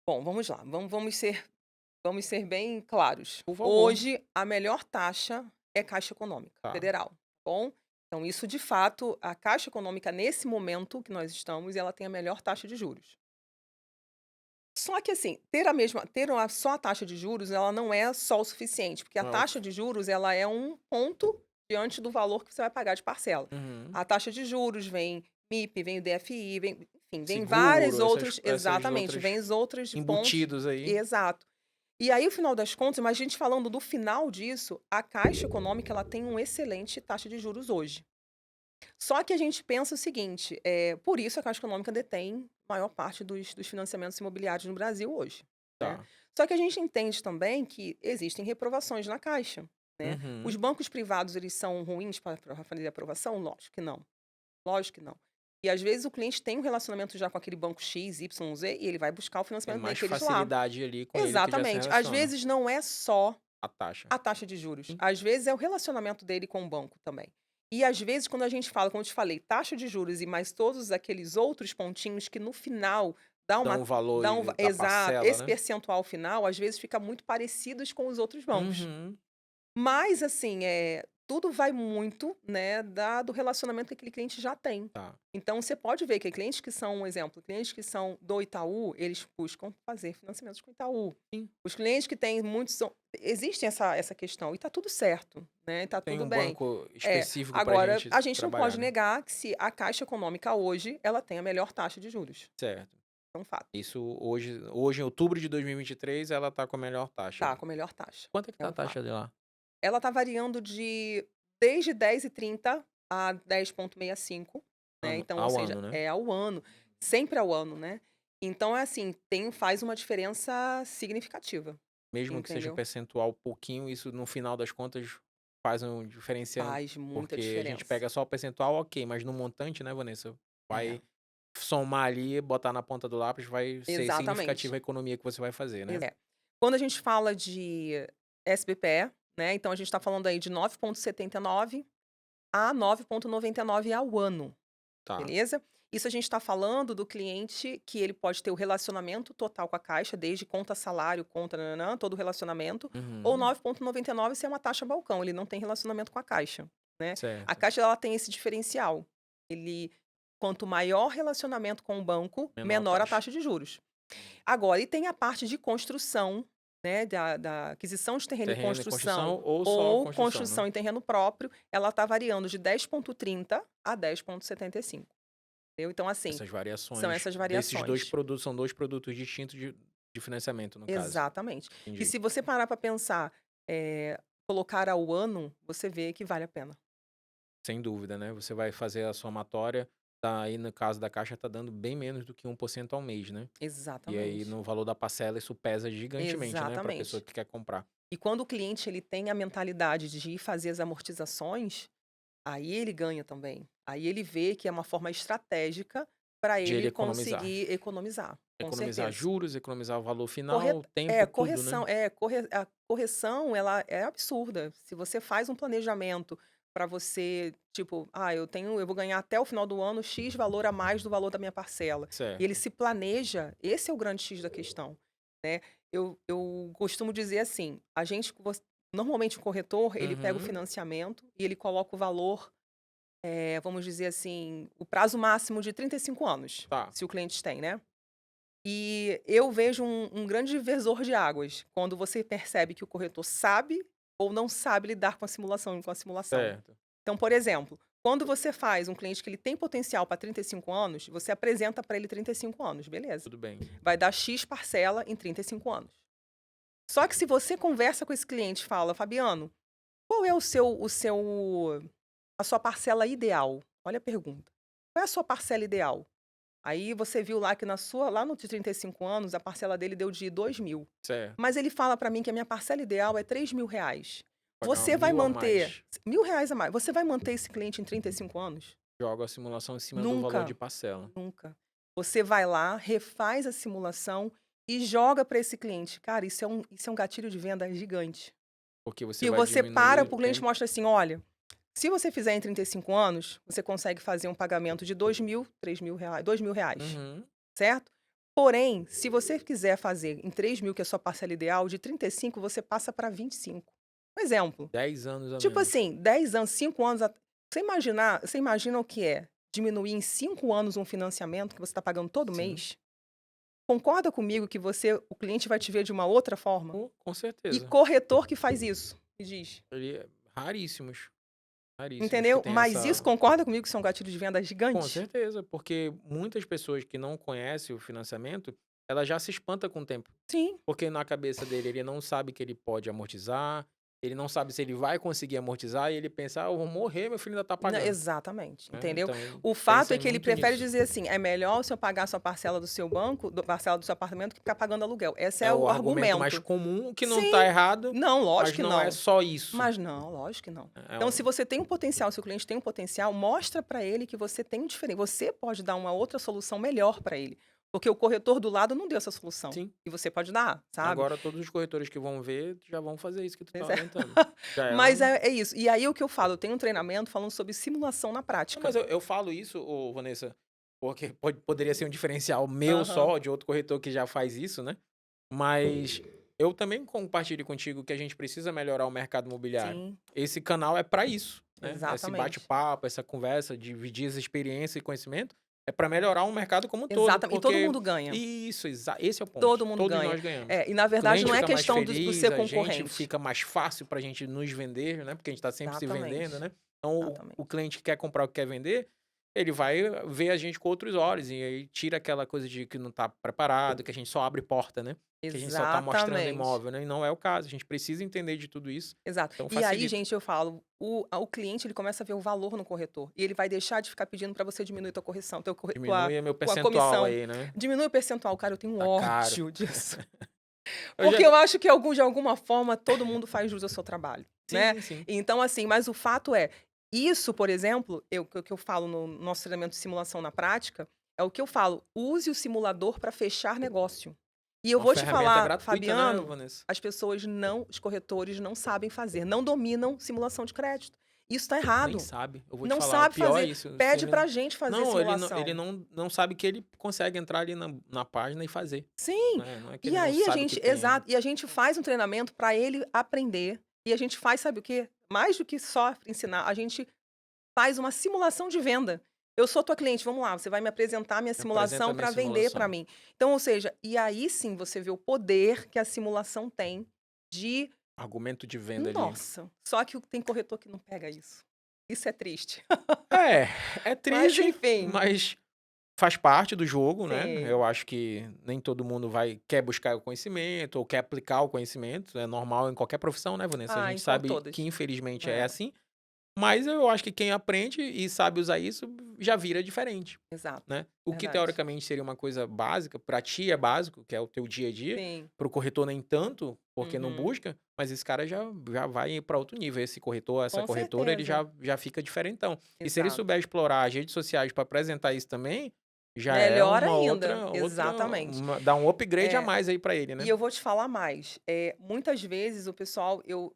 Bom, vamos lá, vamos ser bem claros. Por favor. Hoje, a melhor taxa é Caixa Econômica Tá. Federal, tá bom? Então isso, de fato, a Caixa Econômica, nesse momento que nós estamos, ela tem a melhor taxa de juros. Só que assim, só a taxa de juros, ela não é só o suficiente, porque a Não é o taxa de juros, ela é um ponto diante do valor que você vai pagar de parcela. Uhum. A taxa de juros vem MIP, vem o DFI, vem vários Seguro, outros, essas exatamente, outras vem os outros pontos. embutidos aí. Exato. E aí, o final das contas, mas a gente falando do final disso, a Caixa Econômica ela tem uma excelente taxa de juros hoje. Só que a gente pensa o seguinte, por isso a Caixa Econômica detém maior parte dos financiamentos imobiliários no Brasil hoje, né. Tá. Só que a gente entende também que existem reprovações na Caixa, né. Os Uhum. bancos privados, eles são ruins para fazer aprovação? Lógico que não, lógico que não. E às vezes o cliente tem um relacionamento já com aquele banco X, Y, Z e ele vai buscar o Tem financiamento mais deles lá. facilidade ali com ele que já se Exatamente. Às relaciona. vezes não é só A taxa. a taxa de juros. Sim. Às vezes é o relacionamento dele com o banco também. E às vezes quando a gente fala, como eu te falei, taxa de juros e mais todos aqueles outros pontinhos que no final dá Dão uma o valor dá um va da exato, parcela, esse né. percentual final, às vezes fica muito parecidos com os outros bancos. Uhum. Mas assim, tudo vai muito, né, do relacionamento que aquele cliente já tem. Tá. Então você pode ver que clientes que são um exemplo, clientes que são do Itaú, eles buscam fazer financiamentos com o Itaú. Sim. Os clientes que têm muitos existe essa questão e tá tudo certo, né, tá Tem tudo um bem. banco É, específico pra agora gente a gente não trabalhar, pode né. negar que se a Caixa Econômica hoje, ela tem a melhor taxa de juros, Certo. é um fato. Isso hoje em outubro de 2023 ela tá com a melhor taxa Tá ali. com a melhor taxa, Quanto é que é tá a um fato. taxa de lá? Ela tá variando desde 10,30 a 10,65, né, então, ou Ao seja, ano, né? é ao ano, sempre ao ano, né. Então é assim, faz uma diferença significativa, Mesmo que seja um entendeu. percentual pouquinho, isso no final das contas faz um diferenciando, Faz muita porque a gente diferença. pega só o percentual, ok, mas no montante, né, Vanessa, É, vai somar ali, botar na ponta do lápis, vai ser significativa exatamente. a economia que você vai fazer, né? É. Quando a gente fala de SBPE, né, então a gente tá falando aí de 9,79 a 9,99 ao ano. Tá. Beleza? Isso a gente está falando do cliente que ele pode ter o relacionamento total com a Caixa, desde conta salário, conta nã todo o relacionamento, ou Uhum. 9,99 se é uma taxa balcão, ele não tem relacionamento com a Caixa, né. A Certo. Caixa ela tem esse diferencial, ele quanto maior relacionamento com o banco, Menor menor a taxa. taxa de juros. Agora e tem a parte de construção, né, da aquisição de terreno e Terreno e construção, construção ou só ou construção, né? construção em terreno próprio, ela está variando de 10,30 a 10,75. Entendeu? Então, assim, Essas são variações essas desses 2 variações. produtos, são 2 produtos distintos de financiamento, no caso. Exatamente. E Entendi. se você parar para pensar, colocar ao ano, você vê que vale a pena. Sem dúvida, né, você vai fazer a somatória, tá aí no caso da Caixa tá dando bem menos do que 1% ao mês, né. E aí Exatamente. no valor da parcela isso pesa gigantemente, né, pra pessoa Exatamente. que quer comprar. E quando o cliente ele tem a mentalidade de ir fazer as amortizações, aí ele ganha também. Aí ele vê que é uma forma estratégica para De ele ele economizar. conseguir economizar, com Economizar certeza. juros, economizar o valor Corre final, tempo, tudo, né. a correção ela é absurda. Se você faz um planejamento para você, tipo: "Ah, eu vou ganhar até o final do ano X valor a mais do valor da minha parcela", e ele Certo. se planeja, esse é o grande X da questão, né. Eu costumo dizer assim, a gente normalmente o corretor, ele pega o Uhum. financiamento e ele coloca o valor, vamos dizer assim, o prazo máximo de 35 anos, Tá. se o cliente tem, né. E eu vejo um grande divisor de águas, quando você percebe que o corretor sabe ou não sabe lidar com a simulação. Certo. Então, por exemplo, quando você faz um cliente que ele tem potencial para 35 anos, você apresenta para ele 35 anos, beleza. Tudo bem. Vai dar X parcela em 35 anos. Só que se você conversa com esse cliente e fala: "Fabiano, qual é a sua parcela ideal?". Olha a pergunta. "Qual é a sua parcela ideal?". Aí você viu lá que lá no de 35 anos, a parcela dele deu de 2.000. Certo. Mas ele fala para mim que a minha parcela ideal é R$ 3.000. Pagar Você vai 1.000 a manter mais. R$ 1.000 a mais, você vai manter esse cliente em 35 anos? Joga a simulação em cima do valor de Nunca, parcela. nunca. Você vai lá, refaz a simulação e joga para esse cliente. Cara, isso é um gatilho de venda gigante. Porque você Que vai você para diminuir o para o cliente e tempo. mostra assim: "Olha, se você fizer em 35 anos, você consegue fazer um pagamento de 2.000, R$ 3.000, R$ 2.000. Uhum. Certo? Porém, se você quiser fazer em 3.000, que é a sua parcela ideal, de 35 você passa para 25. Um exemplo, 10 anos a tipo menos. assim, 10 anos, 5 anos você imagina o que é diminuir em 5 anos um financiamento que você está pagando todo Sim. mês? concorda comigo que o cliente vai te ver de uma outra forma? Com E certeza. corretor que faz isso, me diz. Ele é raríssimos, raríssimos que Entendeu? tem Mas isso essa. concorda comigo que são gatilhos de venda Com gigantes? certeza, porque muitas pessoas que não conhecem o financiamento, ela já se espanta com o tempo. Sim. Porque na cabeça dele, ele não sabe que ele pode amortizar, ele não sabe se ele vai conseguir amortizar, e ele pensa: "Ah, eu vou morrer, meu filho ainda tá pagando", Exatamente, né. entendeu? Então, O fato pensa é que ele muito prefere nisso. dizer assim: é melhor o senhor pagar a sua parcela do seu banco, parcela do seu apartamento, que ficar pagando aluguel. Esse É é o o argumento mais argumento. comum, que não tá Sim. errado, Não, mas lógico que não é não. só isso. Mas não, lógico que não. É Então, um se você tem um potencial, se o cliente tem um potencial, mostra para ele que você tem um diferente. Você pode dar uma outra solução melhor para ele. Porque o corretor do lado não deu essa solução. sim. E você pode dar, sabe? Agora todos os corretores que vão ver, já vão fazer isso que tu tá Pois é. orientando. Já é Mas um é isso. E aí o que eu falo, eu tenho um treinamento falando sobre simulação na Não, prática. mas eu falo isso, ô Vanessa, porque poderia ser um diferencial meu Aham. só, de outro corretor que já faz isso, né. Mas eu também compartilho contigo que a gente precisa melhorar o mercado imobiliário. Sim, Esse canal é para isso, né. Esse exatamente. bate-papo, essa conversa, dividir essa experiência e conhecimento, é para melhorar o mercado como um todo, Exatamente. E todo porque mundo ganha. isso, esse é o ponto. Todo mundo Todos ganha. nós ganhamos. É, e na O verdade cliente não é fica mais questão do feliz, ser a gente concorrente. fica mais fácil para a gente nos vender, né, porque a gente está sempre se vendendo, Exatamente. né. Então o Exatamente. cliente que quer comprar o que quer vender, ele vai ver a gente com outros olhos, e aí tira aquela coisa de que não está preparado, que a gente só abre porta, né, que a gente só está mostrando Exatamente. imóvel, né, e não é o caso, a gente precisa entender de tudo isso, Exato. então E aí, facilita. gente, eu falo, o cliente ele começa a ver o valor no corretor e ele vai deixar de ficar pedindo para você diminuir tua correção, Diminui meu tua percentual comissão. aí, né, Diminui o percentual, cara, eu tenho tá caro. ódio disso. Eu já Porque eu acho que de alguma forma todo mundo faz jus ao seu trabalho, né. sim, sim. Então assim, mas o fato é, isso, por exemplo, o que eu falo no nosso treinamento de simulação na prática, é o que eu falo: use o simulador para fechar negócio. E eu Uma vou te ferramenta falar, gratuita, né, Fabiano, Vanessa. os corretores não sabem fazer, não dominam simulação de crédito. Isso está Nem errado. sabe. Eu vou te Não falar, o sabe pior é fazer, isso, se pede ele pra gente fazer não, ele simulação. não sabe que ele consegue entrar ali na página e fazer, Sim. né, não é que E ele não aí a sabe o que gente tem ainda. exato, e a gente faz um treinamento para ele aprender, e a gente faz sabe o quê? Mais do que só ensinar, a gente faz uma simulação de venda. Eu sou tua cliente, vamos lá, você vai me apresentar minha Me apresenta a simulação minha para vender para simulação. mim. Então, ou seja, e aí sim você vê o poder que a simulação tem de Argumento de venda ali. nossa, só que tem corretor que não pega isso. Isso é triste. É, é Mas triste, enfim, mas faz parte do jogo, né, sim. eu acho que nem todo mundo quer buscar o conhecimento ou quer aplicar o conhecimento, é normal em qualquer profissão, né, Vanessa, a Ah, gente em sabe que todas. infelizmente é É, assim. Mas eu acho que quem aprende e sabe usar isso, já vira diferente, exato, né. O que verdade. teoricamente seria uma coisa básica, para ti é básico, que é o teu dia a dia, Sim. para o corretor nem tanto, porque não Uhum. busca, mas esse cara já vai para outro nível, esse corretor, essa Com corretora, ele certeza. já fica diferentão. E se ele Exato. souber explorar as redes sociais para apresentar isso também, já é Melhor uma ainda, outra exatamente. dá um upgrade a É, mais aí para ele, e né. eu vou te falar mais, muitas vezes o pessoal eu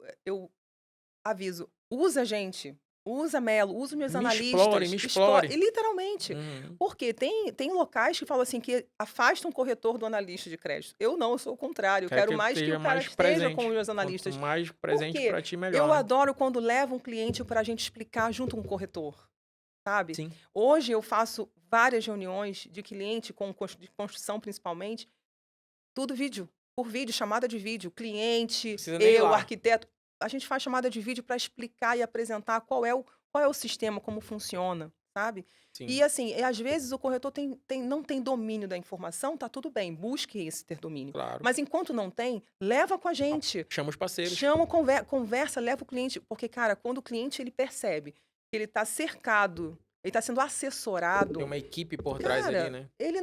aviso: "Usa a gente, usa Melo, usa os meus Me analistas, explore. e literalmente. Uhum. Porque tem locais que falam assim, que afastam o corretor do analista de crédito. Eu não, eu sou o contrário, eu Quer que quero eu mais que o esteja cara mais esteja com os presente. meus Quanto analistas. mais Por presente quê? para ti, melhor, Eu né. adoro quando leva um cliente para a gente explicar junto com o corretor, sabe. Sim. Hoje eu faço várias reuniões de cliente de construção principalmente, tudo vídeo, por vídeo, chamada de vídeo, cliente, Precisa nem ir eu, lá. arquiteto, a gente faz chamada de vídeo para explicar e apresentar qual é o sistema, como funciona, sabe. Sim, E assim, às vezes o corretor não tem domínio da informação, tá tudo bem, busque esse ter domínio. claro. Mas enquanto não tem, leva com a A gente, chama os parceiros. chama, conversa, leva o cliente, porque cara, quando o cliente ele percebe que ele está cercado, ele está sendo Tem assessorado, uma equipe por trás ali, cara, né. ele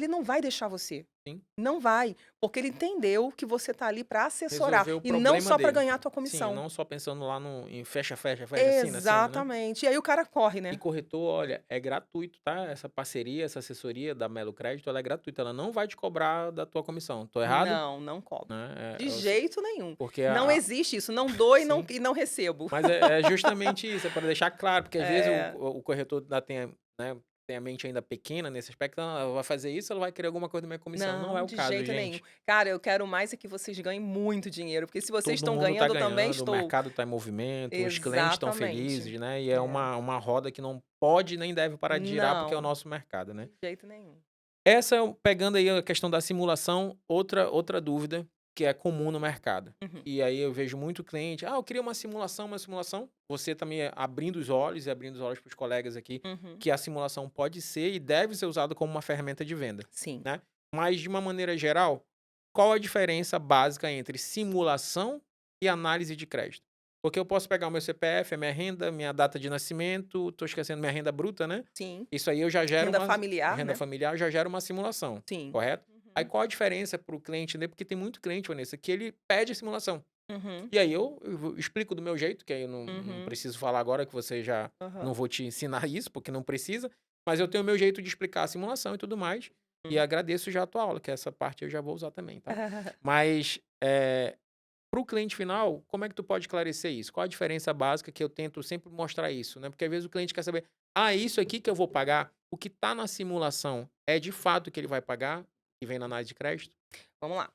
não vai deixar você. Sim. Não vai, porque ele entendeu que você tá ali para assessorar Resolver o e não problema só para dele. ganhar a tua Sim, comissão. não só pensando lá no em fecha, fecha, fecha, assina, assina, né. Exatamente. E aí o cara corre, E né. corretor, olha, é gratuito, tá, essa parceria, essa assessoria da Melo Crédito, ela é gratuita, ela não vai te cobrar da tua comissão. Tô errado? Não, não cobra. Né, De jeito nenhum. porque Não a existe isso, não dou sim. e não recebo. Mas é justamente isso, é para deixar claro, porque às vezes É, o corretor ainda né, tem a mente ainda pequena nesse aspecto: "Ah, ela vai fazer isso, ela vai querer alguma coisa da minha comissão". Não é não, o de caso, jeito nenhum. gente. Cara, eu quero mais é que vocês ganhem muito dinheiro, porque se vocês Todo estão mundo tá ganhando, eu também ganhando, o estou. mercado tá em movimento, os clientes estão Exatamente. felizes, né, e é É. uma roda que não pode nem deve parar de girar, porque é o Não, nosso mercado, né. de jeito nenhum. Essa pegando aí a questão da simulação, outra dúvida que é comum no mercado. Uhum, E aí eu vejo muito cliente: "Ah, eu queria uma simulação, uma simulação". Você também abrindo os olhos e abrindo os olhos para os colegas aqui, uhum. que a simulação pode ser e deve ser usada como uma ferramenta de venda, Sim. né. Mas de uma maneira geral, qual a diferença básica entre simulação e análise de crédito? Porque eu posso pegar o meu CPF, a minha renda, minha data de nascimento, tô esquecendo minha renda bruta, né. Sim. Isso aí eu já gero Renda uma familiar, renda né? familiar, já gera uma simulação, Sim. correto? Aí Uhum, qual a diferença para o cliente, né, porque tem muito cliente, Vanessa, que ele pede a simulação. uhum, E aí eu explico do meu jeito, que aí eu não uhum, preciso falar agora que você já não aham, vou te ensinar isso, porque não precisa, mas eu tenho o meu jeito de explicar a simulação e tudo mais, e hum. agradeço já a tua aula, que essa parte eu já vou usar também, tá? Mas, para o cliente final, como é que tu pode esclarecer isso? Qual a diferença básica que eu tento sempre mostrar isso, né? Porque às vezes o cliente quer saber: "Ah, isso aqui que eu vou pagar, o que está na simulação é de fato o que ele vai pagar, que vem na análise de crédito?" Vamos lá.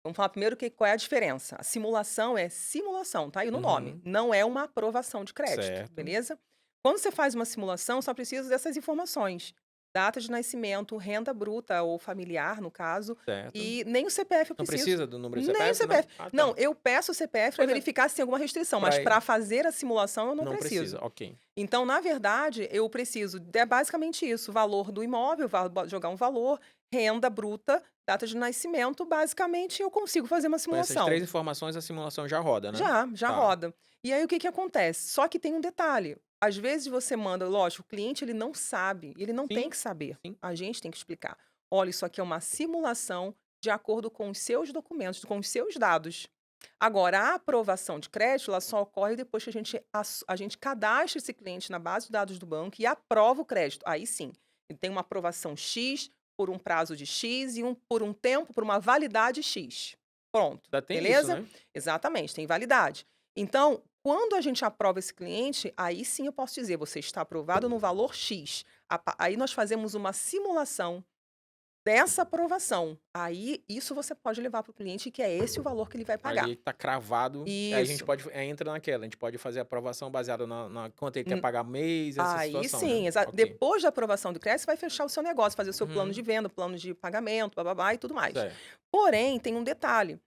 Vamos falar primeiro qual é a diferença. A simulação é simulação, tá aí no nome, Uhum. não é uma aprovação de crédito, Certo, beleza? Quando você faz uma simulação, só precisa dessas informações: data de nascimento, renda bruta ou familiar, no caso, certo. e nem o CPF eu Não preciso. precisa do número do Nem o CPF, não? CPF. Ah, Não, tá. eu peço o CPF para Pois é, verificar se tem alguma restrição, mas pra para fazer a simulação eu não não precisa, preciso. ok. Então, na verdade, eu preciso é basicamente isso: valor do imóvel, jogar um valor, renda bruta, data de nascimento, basicamente eu consigo fazer uma Com essas simulação. 3 informações a simulação já roda, né? Já Tá. roda. E aí o que que acontece? Só que tem um detalhe: às vezes você manda, lógico, o cliente ele não sabe, ele não tem Sim, que saber, sim. a gente tem que explicar. Olha, isso aqui é uma simulação de acordo com os seus documentos, com os seus dados. Agora, a aprovação de crédito, ela só ocorre depois que a gente cadastra esse cliente na base de dados do banco e aprova o crédito. Aí sim, ele tem uma aprovação X por um prazo de X e por um tempo, por uma validade X. Pronto, Ainda tem isso, beleza? né? Exatamente, tem validade. Então, quando a gente aprova esse cliente, aí sim eu posso dizer, você está aprovado no valor X. Aí nós fazemos uma simulação dessa aprovação. Aí, isso você pode levar para o cliente, que é esse o valor que ele vai pagar. Ali tá cravado, aí a gente Isso. pode entra naquela, a gente pode fazer a aprovação baseada na quanto ele quer Hum, pagar mês, essa aí situação, né? sim, Ok. depois da aprovação do crédito, você vai fechar o seu negócio, fazer o seu plano de Uhum. venda, plano de pagamento, babá e tudo mais. Certo. Porém, tem um detalhe: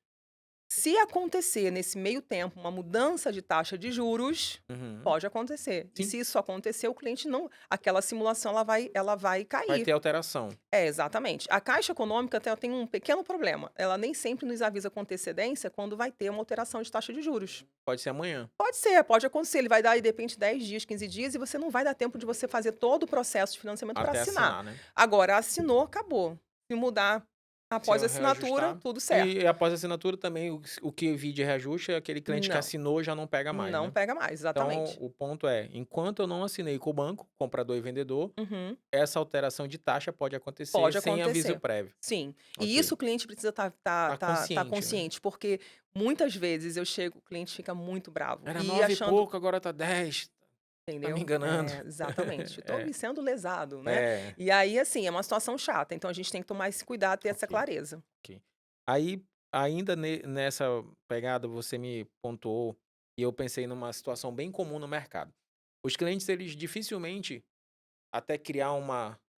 se acontecer nesse meio tempo uma mudança de taxa de juros, Uhum. pode acontecer. E Sim, se isso acontecer, o cliente não, aquela simulação ela vai vai cair. ter alteração. É, exatamente. A Caixa Econômica até tem um pequeno problema. Ela nem sempre nos avisa com antecedência quando vai ter uma alteração de taxa de juros. Pode ser amanhã. Pode ser, pode acontecer. Ele vai dar, aí, de repente, 10 dias, 15 dias e você não vai dar tempo de você fazer todo o processo de financiamento para Até assinar. assinar, né? Agora, assinou, acabou. Se mudar Se após eu a assinatura, reajustar. tudo certo. E após a assinatura também, o que eu vi de reajuste, é aquele cliente que Não, assinou já não pega mais, não né? pega mais, Então, exatamente. o ponto é, enquanto eu não assinei com o banco, comprador e vendedor, Uhum. essa alteração de taxa pode acontecer Pode sem aviso acontecer. prévio. Sim. E Ok. isso o cliente precisa Tá tá consciente, né? consciente, porque muitas vezes o cliente fica muito bravo Era e 9 e achando. pouco, agora tá 10. Tá me Entendeu? enganando. É, exatamente. Estou É, me sendo lesado, né. é, E aí, assim, é uma situação chata, então a gente tem que tomar esse cuidado, ter essa ok, clareza. ok. Aí, ainda nessa pegada, você me pontuou e eu pensei numa situação bem comum no mercado. Os clientes, eles dificilmente,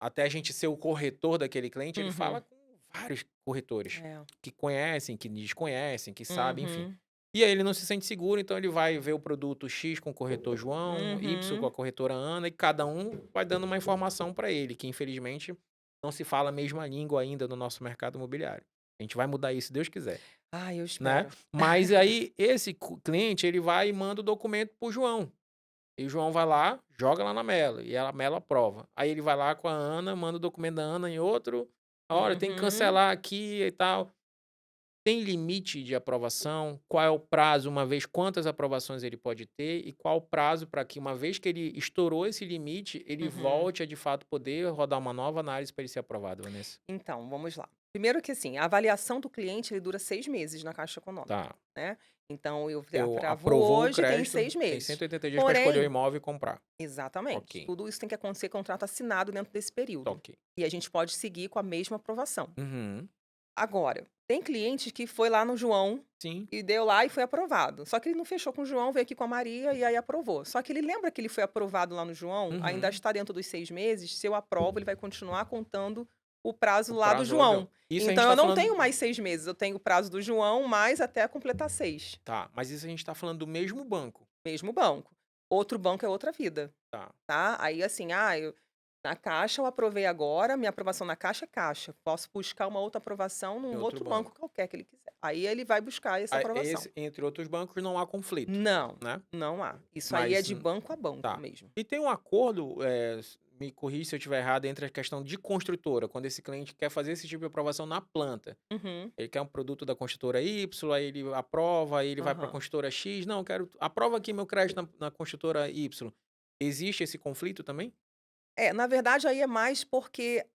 até a gente ser o corretor daquele cliente, ele fala Uhum. com vários corretores É. que conhecem, que desconhecem, que sabem, enfim. Uhum. E aí ele não se sente seguro, então ele vai ver o produto X com o corretor João, Y com a Uhum. corretora Ana, e cada um vai dando uma informação para ele, que infelizmente não se fala a mesma língua ainda no nosso mercado imobiliário. A gente vai mudar isso se Deus quiser, Ai, eu né? espero. Mas aí esse cliente, ele vai e manda o documento pro João. E o João vai lá, joga lá na Melo, e a Melo aprova. Aí ele vai lá com a Ana, manda o documento da Ana em outro, olha, tem que Uhum. cancelar aqui e tal. Tem limite de aprovação? Qual é o prazo, uma vez quantas aprovações ele pode ter? E qual o prazo para que, uma vez que ele estourou esse limite, ele Uhum. volte a de fato poder rodar uma nova análise para ele ser aprovado, Vanessa? Então, vamos lá. Primeiro que, assim, a avaliação do cliente, ele dura 6 meses na Caixa Econômica, Tá. né. Então eu Eu apravo aprovou o hoje, tem crédito, 6 tem meses. 180 dias para escolher o Porém, imóvel e comprar. exatamente, Ok, tudo isso tem que acontecer contrato assinado dentro desse período. ok. E a gente pode seguir com a mesma aprovação. Uhum. Agora, tem cliente que foi lá no João Sim. e deu lá e foi aprovado. Só que ele não fechou com o João, veio aqui com a Maria e aí aprovou. Só que ele lembra que ele foi aprovado lá no João, ainda Uhum. está dentro dos 6 meses. Se eu aprovo, ele vai continuar contando o prazo O lá do prazo é legal. João. Isso a gente Então eu tá não falando tenho mais 6 meses, eu tenho o prazo do João mais até completar 6. tá, mas isso a gente tá falando do mesmo banco. Mesmo banco. Outro banco é outra vida, Tá, tá? Aí assim, eu na Caixa eu aprovei agora, minha aprovação na Caixa é Caixa. Posso buscar uma outra aprovação em num outro outro banco banco. qualquer que ele quiser. Aí ele vai buscar essa Aí aprovação. esse entre outros bancos não há conflito, Não, né. não há. Isso aí é Mas de banco a banco tá. mesmo. E tem um acordo, me corrige se eu estiver errado, entre a questão de construtora, quando esse cliente quer fazer esse tipo de aprovação na planta. Uhum, Ele quer um produto da construtora Y, aí ele aprova, aí ele vai para a aham. construtora X, não, quero aprova aqui meu crédito na construtora Y. Existe esse conflito também? É, na verdade aí é mais porque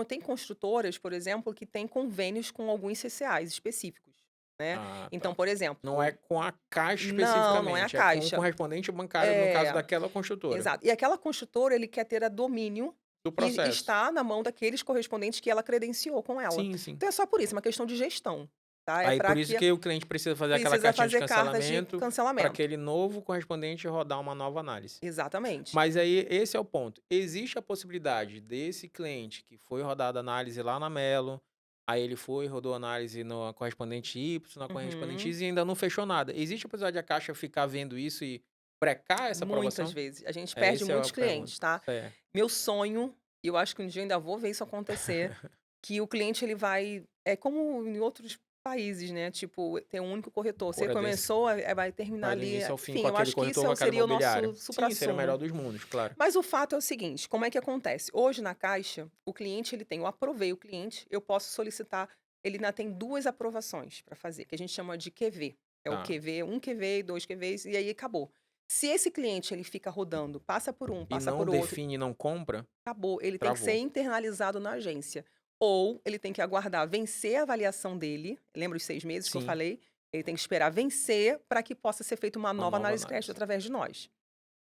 tem construtoras, por exemplo, que têm convênios com alguns CCAs específicos, né. Ah, Então, tá. por exemplo, Não é com a Caixa não é a especificamente, é com o Caixa. correspondente bancário, no caso É, daquela construtora, exato. E aquela construtora, ele quer ter a domínio do e processo. está na mão daqueles correspondentes que ela credenciou com ela. Sim, sim. Então é só por isso, é uma questão de gestão, tá, é Aí para por isso que que o cliente precisa fazer aquela precisa cartinha de fazer cartas de cancelamento, para cancelamento. aquele novo correspondente rodar uma nova análise. Exatamente. Mas aí esse é o ponto. Existe a possibilidade desse cliente que foi rodada a análise lá na Melo, aí ele foi, rodou a análise na correspondente Y, na correspondente Uhum. X e ainda não fechou nada. Existe a possibilidade da Caixa ficar vendo isso e brecar essa Muitas aprovação? vezes. A gente É, perde essa é a muitos pergunta. clientes, tá. É. Meu sonho, e eu acho que um dia eu ainda vou ver isso acontecer, que o cliente ele vai é como em outros países, né, tipo, tem um único corretor. Você Cora desse começou, vai terminar vai do ali início ao fim enfim, com eu aquele acho que isso corretor, com aquela seria o nosso imobiliária. Sim, seria o melhor suprassumo. dos mundos, claro. Mas o fato é o seguinte, como é que acontece? Hoje na Caixa, o cliente ele tem eu aprovei o cliente, eu posso solicitar ele ainda tem 2 aprovações para fazer, que a gente chama de QV. É o Tá. QV, 1 QV, 2 QVs e aí acabou. Se esse cliente ele fica rodando, passa por um, E passa não por outro, define, não compra, acabou. Ele tem que ser travou. internalizado na agência. Ou ele tem que aguardar vencer a avaliação dele, lembra os 6 meses que eu Sim, falei? Ele tem que esperar vencer para que possa ser feita uma uma nova nova análise de crédito análise. através de nós.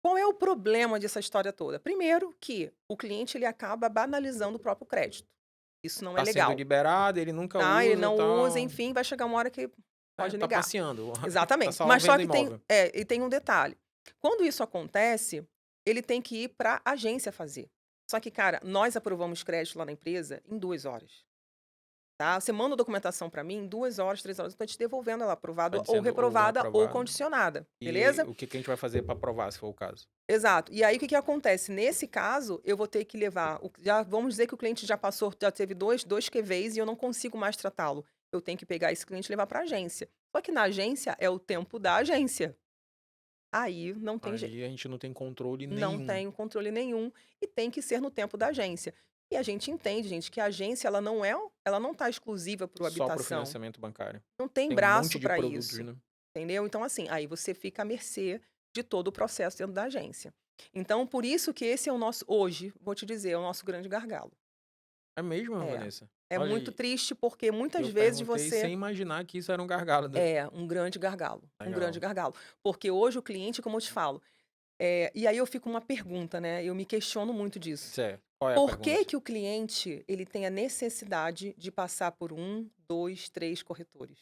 Qual é o problema dessa história toda? Primeiro que o cliente ele acaba banalizando o próprio crédito. Isso não é Tá sendo legal, liberado, ele nunca tá? Ele usa, não usa, tal. enfim, vai chegar uma hora que É, pode tá negar. passeando, tá Exatamente. só Mas só vendo que imóvel. e tem um detalhe. Quando isso acontece, ele tem que ir para a agência fazer. Só que, cara, nós aprovamos crédito lá na empresa em 2 horas. Tá? Você manda a documentação para mim em 2 horas, 3 horas, eu tô te devolvendo ela Tá aprovada ou dizendo ou reprovada ou reprovado. condicionada, E beleza? o que que a gente vai fazer pra provar, se for o caso? Exato. E aí o que que acontece? Nesse caso, eu vou ter que levar já vamos dizer que o cliente já passou já teve dois QVs e eu não consigo mais tratá-lo. Eu tenho que pegar esse cliente e levar para a agência. Só que na agência é o tempo da agência. Aí não tem jeito. Aí a gente não tem controle Não nenhum, tem controle nenhum e tem que ser no tempo da agência. E a gente entende, gente, que a agência ela não está exclusiva para o só para o habitação. financiamento bancário. Não tem Tem um monte braço de para produtos, isso, né. entendeu? Então, assim, aí você fica à mercê de todo o processo dentro da agência. Então, por isso que esse é o nosso hoje, vou te dizer, é o nosso grande gargalo. É mesmo, É. Vanessa? É Olha muito aí, triste, porque muitas eu vezes perguntei você sem imaginar que isso era um gargalo, né. é, um grande gargalo, um grande Legal. gargalo. Porque hoje o cliente, como eu te falo, e aí eu fico uma pergunta, né, eu me questiono muito disso. Certo. Qual é a Por que pergunta? que o cliente, ele tem a necessidade de passar por um, 2, 3 corretores,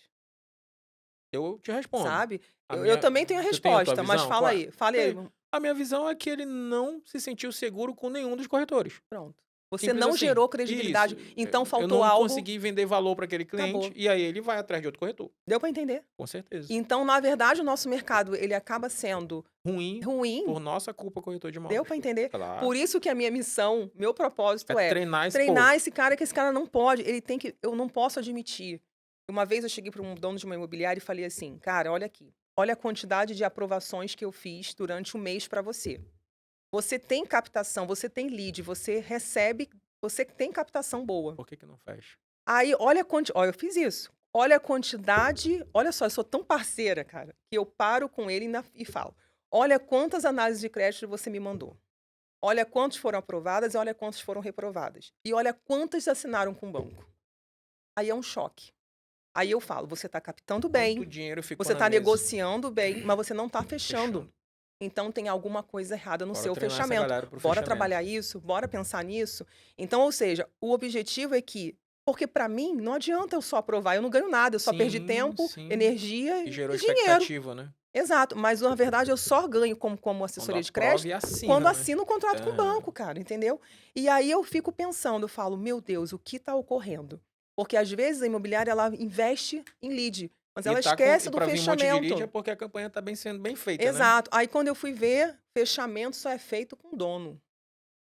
Eu te respondo. sabe? A Eu minha também tenho a você tem a tua resposta, mas visão? Claro. fala aí, Tem. A minha visão é que ele não se sentiu seguro com nenhum dos corretores. pronto. Você Simples não assim. gerou Isso. credibilidade, então Eu faltou não algo, consegui vender valor para aquele cliente, acabou. e aí ele vai atrás de outro corretor. Deu para entender? Com certeza. Então, na verdade, o nosso mercado, ele acaba sendo Ruim ruim. por nossa culpa, corretor de Deu imóveis. pra entender? Claro. Por isso que a minha missão, meu É propósito é treinar esse treinar povo. esse cara, que esse cara não pode, ele tem que eu não posso admitir. Uma vez eu cheguei para um dono de uma imobiliária e falei assim: "Cara, olha aqui, olha a quantidade de aprovações que eu fiz durante um mês para você. Você tem captação, você tem lead, você recebe, você tem captação boa. Por que que não fecha? Aí olha a eu fiz isso. Olha a quantidade, olha só, eu sou tão parceira, cara, que eu paro com ele e falo: "Olha quantas análises de crédito você me mandou. Olha quantos foram aprovadas e olha quantas foram reprovadas. E olha quantas assinaram com o banco". Aí é um choque. Aí eu falo: "Você está captando Quanto bem, dinheiro ficou você na está mesa? negociando bem, mas você não está fechando. Fechando. Então tem alguma coisa errada no Bora seu treinar essa fechamento. galera para o Bora fechamento. trabalhar isso, bora pensar nisso". Então, ou seja, o objetivo é que Porque para mim não adianta eu só aprovar, eu não ganho nada, eu só perdi Sim, tempo, sim. energia E e gerou dinheiro. expectativa, né? Exato, mas na verdade eu só ganho como Quando assessoria de aprova crédito e quando assina, né? assino o contrato com o Aham. banco, cara, entendeu? E aí eu fico pensando, eu falo, meu Deus, o que está ocorrendo? Porque às vezes a imobiliária ela investe em lead, mas E ela tá com, e esquece do pra vir um monte de lead é fechamento. porque a campanha tá bem sendo bem feita, né? Exato. Aí quando eu fui ver, fechamento só é feito com dono.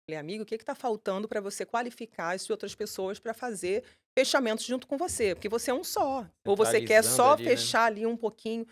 Falei, amigo, o que está faltando para você qualificar as outras pessoas para fazer fechamentos junto com você? Porque você é um só. Ou você quer Centralizando só ali, né? fechar ali um pouquinho.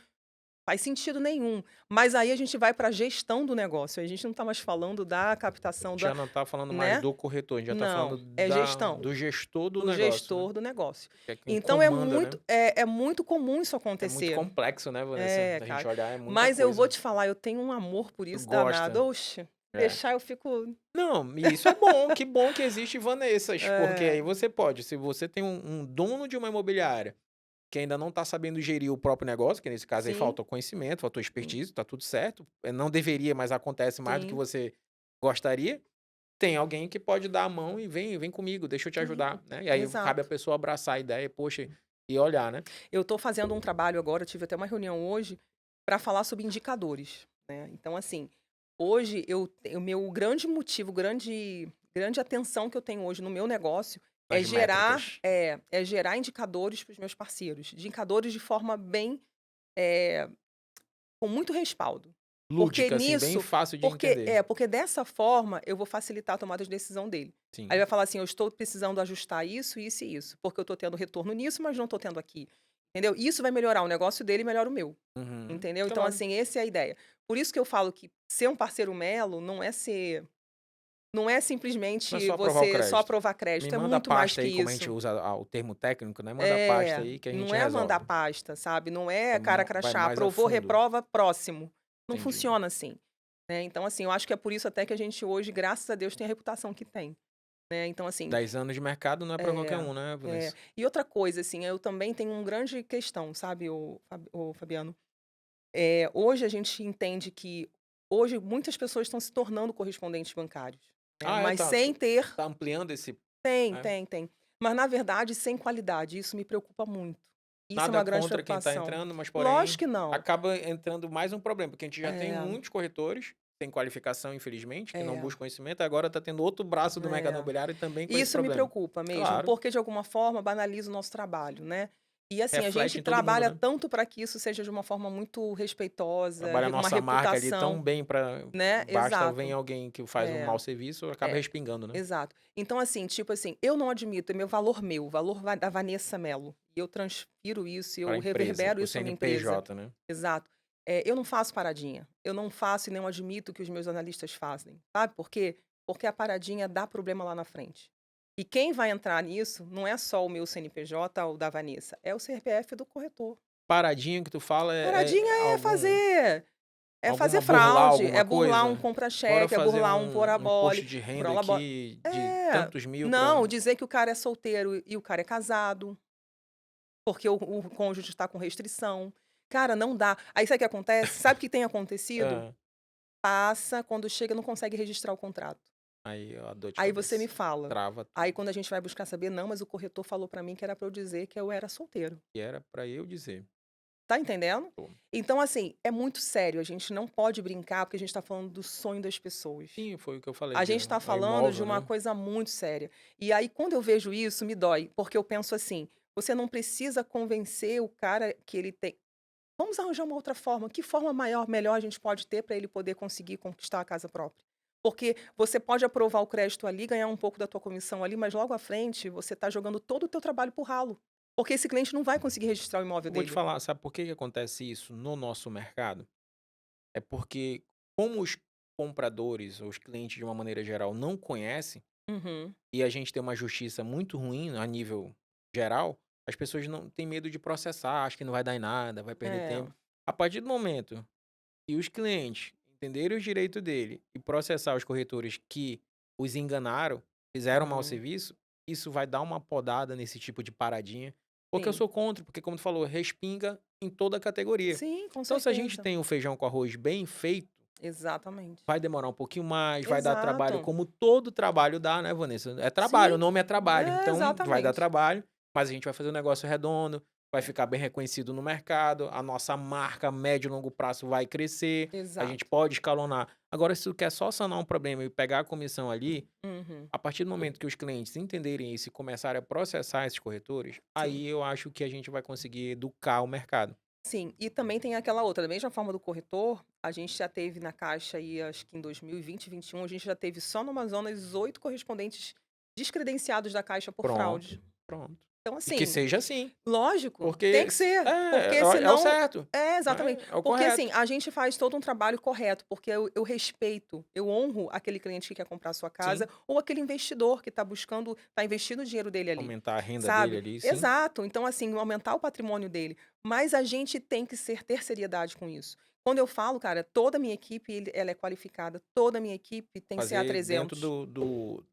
Faz sentido nenhum. Mas aí a gente vai para a gestão do negócio. A gente não está mais falando da captação da, Já não tá falando mais né? do corretor, a gente já tá falando Não, é gestão. do gestor do O negócio, né? gestor do negócio. Que é quem Então é comanda, né? muito, é muito comum isso É muito acontecer. complexo, né, Vanessa? É, Da gente cara. olhar, é muita Mas eu vou coisa. te falar, eu tenho um amor por Tu isso danado. gosta. Oxe, É. deixar eu fico. Não, e isso é bom, que bom que existe Vanessas, porque É, aí você pode, se você tem um dono de uma imobiliária que ainda não tá sabendo gerir o próprio negócio, que nesse caso aí sim, falta conhecimento, faltou sim, expertise, tá tudo certo, não deveria, mas acontece mais do que sim, você gostaria. Tem alguém que pode dar a mão e vem comigo, deixa eu te sim, ajudar, né? E aí cabe a exato. pessoa abraçar a ideia, poxa, e olhar, né? Eu estou fazendo um trabalho agora, tive até uma reunião hoje, para falar sobre indicadores, né? Então, assim, hoje o meu grande motivo, grande atenção que eu tenho hoje no meu negócio é Nas gerar, métricas. é gerar indicadores para os meus parceiros, de indicadores de forma bem, é, com muito respaldo. Porque Lúdica, assim, bem nisso, fácil de entender. porque dessa forma eu vou facilitar a tomada de decisão dele. Aí ele Sim. vai falar assim: eu estou precisando ajustar isso, isso e isso, porque eu estou tendo retorno nisso, mas não estou tendo aqui. Entendeu? Isso vai melhorar o negócio dele e melhora o meu. Uhum. Entendeu? Então, Claro. assim, essa é a ideia. Por isso que eu falo que ser um parceiro Melo não é Não é simplesmente só aprovar o você só crédito. aprovar Me crédito, é manda a muito mais pasta que aí, como a gente isso. usa o termo técnico, né? Manda a pasta É, aí que a não gente é mandar resolve. pasta, sabe? Não é É cara vai crachá, mais a aprovou, fundo. reprova, próximo. Não Entendi. funciona assim, né? Então, assim, eu acho que é por isso até que a gente hoje, graças a Deus, tem a reputação que tem, né? Então, assim, 10 anos de mercado não é pra qualquer é, um, né, é. Vanessa? E outra coisa, assim, eu também tenho uma grande questão, sabe, o Fabiano? Hoje a gente entende que hoje muitas pessoas estão se tornando correspondentes bancários, né? Ah, é, Mas sem ter. tá ampliando esse, Tem, né? tem, tem. Mas, na verdade, sem qualidade. Isso me preocupa muito. Isso é Nada uma grande contra quem tá preocupação. entrando, mas Lógico porém que não. acaba entrando mais um problema, porque a gente já tem É, muitos corretores sem qualificação, infelizmente, que não é, buscam conhecimento, agora tá tendo outro braço do mercado é. imobiliário também com esse Isso me problema. preocupa mesmo, Claro, porque de alguma forma banaliza o nosso trabalho, né? E assim, a reflete gente em todo mundo, trabalha né? tanto para que isso seja de uma forma muito respeitosa, Trabalha a uma nossa marca ali tão reputação, bem para né? basta vem Exato. alguém que faz um É, mau serviço, acaba é, respingando, né? exato. Então, assim, tipo assim, eu não admito, é meu, o valor da Vanessa Mello. E eu transfiro isso, Para eu a empresa, reverbero para o isso na minha empresa. CNPJ, né? Exato. Eu não faço paradinha. Eu não faço e não admito que os meus analistas fazem. Sabe por quê? Porque a paradinha dá problema lá na frente. E quem vai entrar nisso não é só o meu CNPJ ou da Vanessa, é o CPF do corretor. Paradinha que tu fala Paradinha é algum é fazer alguma burlar fraude, alguma é burlar um coisa? Bora compra-cheque, é fazer burlar um um porabole, imposto de renda prolabore. aqui de É, tantos mil não, para dizer que o cara é solteiro e o cara é casado, porque o cônjuge está com restrição. Cara, não dá. Aí sabe o que acontece? Sabe o que tem acontecido? hã, Passa, quando chega não consegue registrar o contrato. aí ó, a dor de Aí você me cabeça. fala. Trava Aí tudo. quando a gente vai buscar saber, não, mas o corretor falou pra mim que era pra eu dizer que eu era solteiro. E era para eu dizer. Tá entendendo? Pô. Então, assim, é muito sério. A gente não pode brincar porque a gente tá falando do sonho das pessoas. Sim, foi o que eu falei, A de gente tá é o falando de imóvel, uma né? coisa muito séria. E aí, quando eu vejo isso, me dói, porque eu penso assim: você não precisa convencer o cara que ele tem. Vamos arranjar uma outra forma. Que forma maior, melhor a gente pode ter para ele poder conseguir conquistar a casa própria? Porque você pode aprovar o crédito ali, ganhar um pouco da tua comissão ali, mas logo à frente você está jogando todo o teu trabalho pro ralo. Porque esse cliente não vai conseguir registrar o imóvel Eu vou te dele. falar, sabe por que que acontece isso no nosso mercado? É porque como os compradores, ou os clientes de uma maneira geral não conhecem, Uhum. e a gente tem uma justiça muito ruim a nível geral, as pessoas não têm medo de processar, acham que não vai dar em nada, vai perder É, tempo. A partir do momento que os clientes entenderem os direitos dele e processar os corretores que os enganaram, fizeram mau uhum. serviço, isso vai dar uma podada nesse tipo de paradinha. Porque eu Sim. sou contra, porque como tu falou, respinga em toda a categoria. Sim, com Então, se a gente certeza. tem o feijão com arroz bem feito, Exatamente. Vai demorar um pouquinho mais, vai dar trabalho, Exato. como todo trabalho dá, né, Vanessa? É trabalho, o Sim, nome é trabalho, é, então vai dar exatamente. trabalho, mas a gente vai fazer um negócio redondo, vai ficar bem reconhecido no mercado, a nossa marca a médio e longo prazo vai crescer, a gente Exato. pode escalonar. Agora, se tu quer só sanar um problema e pegar a comissão ali, Uhum. a partir do momento que os clientes entenderem isso e começarem a processar esses corretores, Sim. aí eu acho que a gente vai conseguir educar o mercado. Sim, e também tem aquela outra, da mesma forma do corretor, a gente já teve na Caixa aí, acho que em 2020 e 2021, a gente já teve só no Amazonas 8 correspondentes descredenciados da Caixa por Pronto, fraude. pronto. Então, E que assim, seja assim. lógico, tem Porque que ser, porque é o senão certo, é, exatamente. né, é o Porque, assim, correto. a gente faz todo um trabalho correto, porque eu respeito, eu honro aquele cliente que quer comprar a sua casa Sim, ou aquele investidor que está buscando, está investindo o dinheiro dele ali, aumentar a renda dele sabe. ali, sim. Exato, então, assim, aumentar o patrimônio dele. Mas a gente tem que ter seriedade com isso. Quando eu falo, cara, toda a minha equipe, ela é qualificada, toda a minha equipe tem Fazer dentro CA300.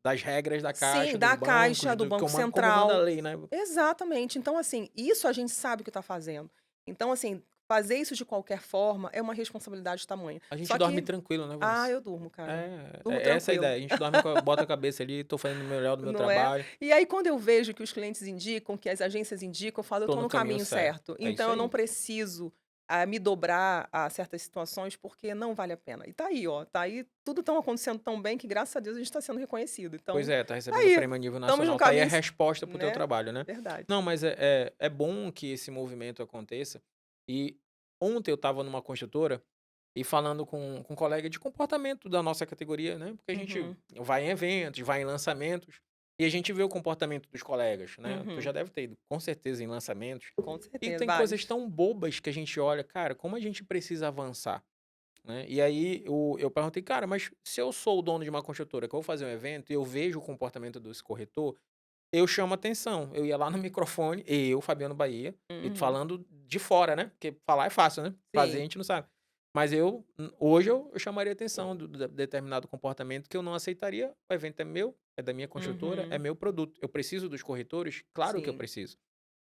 das regras da Sim, Caixa, dos da bancos, Caixa, do Banco como manda a Central. lei, né. Exatamente. Então, assim, isso a gente sabe o que está fazendo. Então, assim, fazer isso de qualquer forma é uma responsabilidade tamanha. A gente Só dorme que tranquilo, né, ah, Vanessa. eu durmo, cara. Durmo É essa a tranquilo, ideia, a gente dorme com a bota a cabeça ali, tô fazendo o melhor do meu não é? trabalho, E aí, quando eu vejo que os clientes indicam, que as agências indicam, eu falo: "Eu tô tô no no caminho caminho certo. certo". É Então isso eu não aí. preciso, me dobrar a certas situações, porque não vale a pena. E tá aí, ó, tá aí tudo tão acontecendo tão bem que, graças a Deus, a gente está sendo reconhecido. Pois Então, é, tá tá recebendo o aí, prêmio a nível estamos no nacional, tá aí a caminho resposta para o teu né? trabalho, né. Verdade. Não, mas é bom que esse movimento aconteça, e ontem eu estava numa construtora, e falando com um colega de comportamento da nossa categoria, né, porque a gente Uhum, vai em eventos, vai em lançamentos, e a gente vê o comportamento dos colegas, né. Tu já uhum. deve ter ido, com certeza, em lançamentos, Com e certeza, tem coisas vários. tão bobas que a gente olha: "Cara, como a gente precisa avançar", né. E aí eu perguntei: "Cara, mas se eu sou o dono de uma construtora que eu vou fazer um evento e eu vejo o comportamento desse corretor, eu chamo atenção". Eu ia lá no microfone, eu, Fabiano Bahia, e tô Uhum. falando de fora, né, porque falar é fácil, né, fazer a Sim, gente não sabe. Mas hoje eu chamaria atenção do determinado comportamento que eu não aceitaria. O evento é meu, é da minha construtora, é uhum. meu produto. Eu preciso dos corretores? Claro que eu Sim, preciso,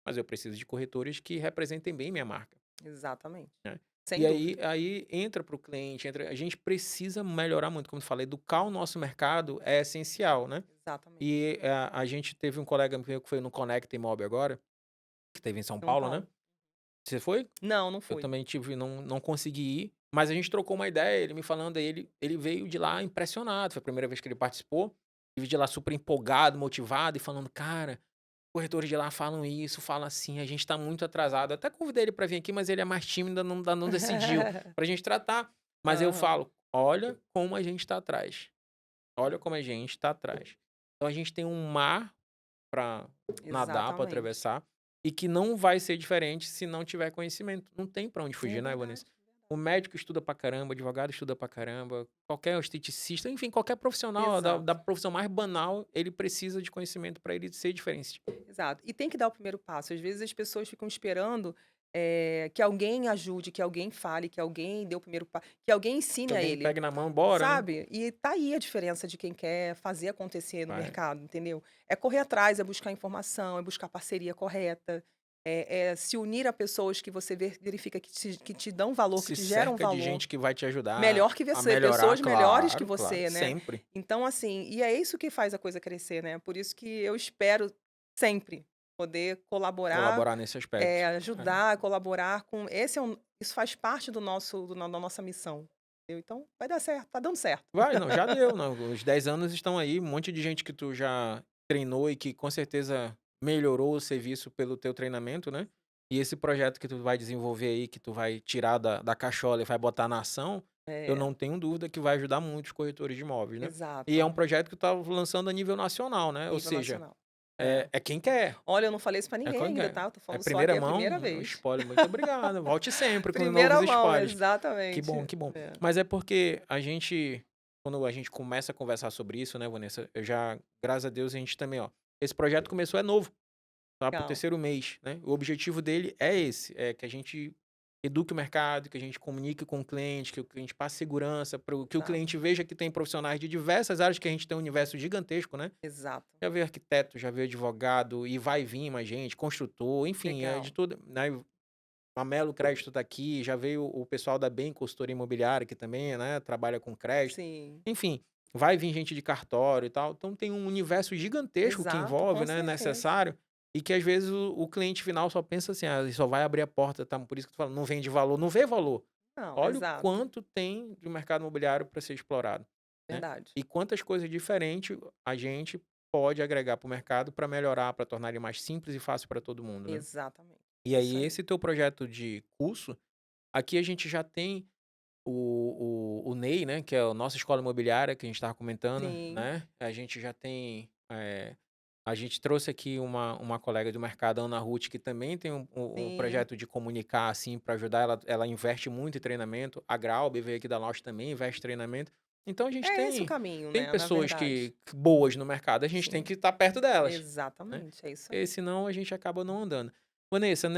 mas eu preciso de corretores que representem bem minha marca, exatamente. né. Sem E aí dúvida. aí entra para o cliente, a gente precisa melhorar muito, como eu falei, educar o nosso mercado é essencial, né. Exatamente. E a gente teve um colega meu que foi no Conecta Imob agora, que teve em São São Paulo, né. Paulo. Você foi? Não, não Eu fui. também tive não consegui ir, mas a gente trocou uma ideia, ele me falando, aí ele veio de lá impressionado, foi a primeira vez que ele participou, ele de lá super empolgado, motivado e falando: "Cara, corretores de lá falam isso, falam assim, a gente tá muito atrasado". Eu até convidei ele pra vir aqui, mas ele é mais tímido, não decidiu pra gente tratar. Mas eu Aham. falo: "Olha como a gente tá atrás, olha como a gente tá atrás". Então a gente tem um mar para nadar, para Exatamente. atravessar, e que não vai ser diferente se não tiver conhecimento. Não tem para onde É fugir, né, Vanessa? verdade, O médico estuda pra caramba, o advogado estuda pra caramba, qualquer esteticista, enfim, qualquer profissional da exato, profissão mais banal, ele precisa de conhecimento para ele ser diferente. exato. E tem que dar o primeiro passo. Às vezes as pessoas ficam esperando, que alguém ajude, que alguém fale, que alguém dê o primeiro passo, que alguém Que ensine a alguém ele. pegue na mão, bora, né? Sabe? E tá aí a diferença de quem quer fazer acontecer no Vai. mercado, entendeu? É correr atrás, é buscar informação, é buscar a parceria correta, é se unir a pessoas que você verifica que te dão valor, que Se te geram cerca de valor, gente que vai te ajudar melhor que a você, melhorar, pessoas melhores que claro, claro, você, né? sempre. Então, assim, e é isso que faz a coisa crescer, né? Por isso que eu espero sempre poder colaborar, Colaborar nesse aspecto. É. ajudar, colaborar com isso faz parte da nossa missão, entendeu? Então vai dar certo, tá dando certo. Vai, não, já deu, não, os 10 anos estão aí, um monte de gente que tu já treinou e que com certeza melhorou o serviço pelo teu treinamento, né. E esse projeto que tu vai desenvolver aí, que tu vai tirar da cachola e vai botar na ação, eu É, não tenho dúvida que vai ajudar muito os corretores de imóveis, né. E é um exato, projeto que tu tá lançando a nível nacional, né, ou nível seja, nacional. É. é quem quer, Olha, eu não falei isso pra é ninguém quem ainda, quer. tá, tô É falando só aqui primeira a primeira mão, o vez. spoiler, muito obrigado, volte sempre com novos Primeira mão, spoilers. Que bom, exatamente. que bom. É, Mas é porque quando a gente começa a conversar sobre isso, né, Vanessa, eu já, graças a Deus, a gente também, ó, esse projeto começou é novo, tá pro legal, terceiro mês, né? O objetivo dele é esse, é que a gente eduque o mercado, que a gente comunique com o cliente, que o cliente passe segurança, que o exato, cliente veja que tem profissionais de diversas áreas, que a gente tem um universo gigantesco, né? exato. Já veio arquiteto, já veio advogado, e vai vir mais gente, construtor, enfim, é de Legal. tudo, né? a Melo Crédito tá aqui, já veio o pessoal da Bem Consultoria Imobiliária, que também, né, trabalha com crédito. Sim. Enfim, vai vir gente de cartório e tal. Então tem um universo gigantesco que Exato, envolve, com né, certeza. necessário, e que às vezes o cliente final só pensa assim: "Ah, ele só vai abrir a porta", tá, por isso que tu fala, não vende valor, não vê valor. Não, Olha o exato. quanto tem de mercado imobiliário para ser explorado, né. Verdade. E quantas coisas diferentes a gente pode agregar para o mercado para melhorar, para tornar ele mais simples e fácil para todo mundo, né. Exatamente. E Isso aí aí. esse teu projeto de curso, aqui a gente já tem o Ney, né, que é a nossa escola imobiliária que a gente estava comentando, Sim, né, a gente já tem, a gente trouxe aqui uma colega do mercado, a Ana Ruth, que também tem um sim. projeto de comunicar, assim, para ajudar, ela investe muito em treinamento, a Graub veio aqui da Loja também, investe em treinamento, então a gente É esse o tem caminho, tem né, na pessoas verdade. que boas no mercado, a gente tem Sim, que estar perto delas, né, exatamente, é isso porque aí. senão a gente acaba não andando. Vanessa,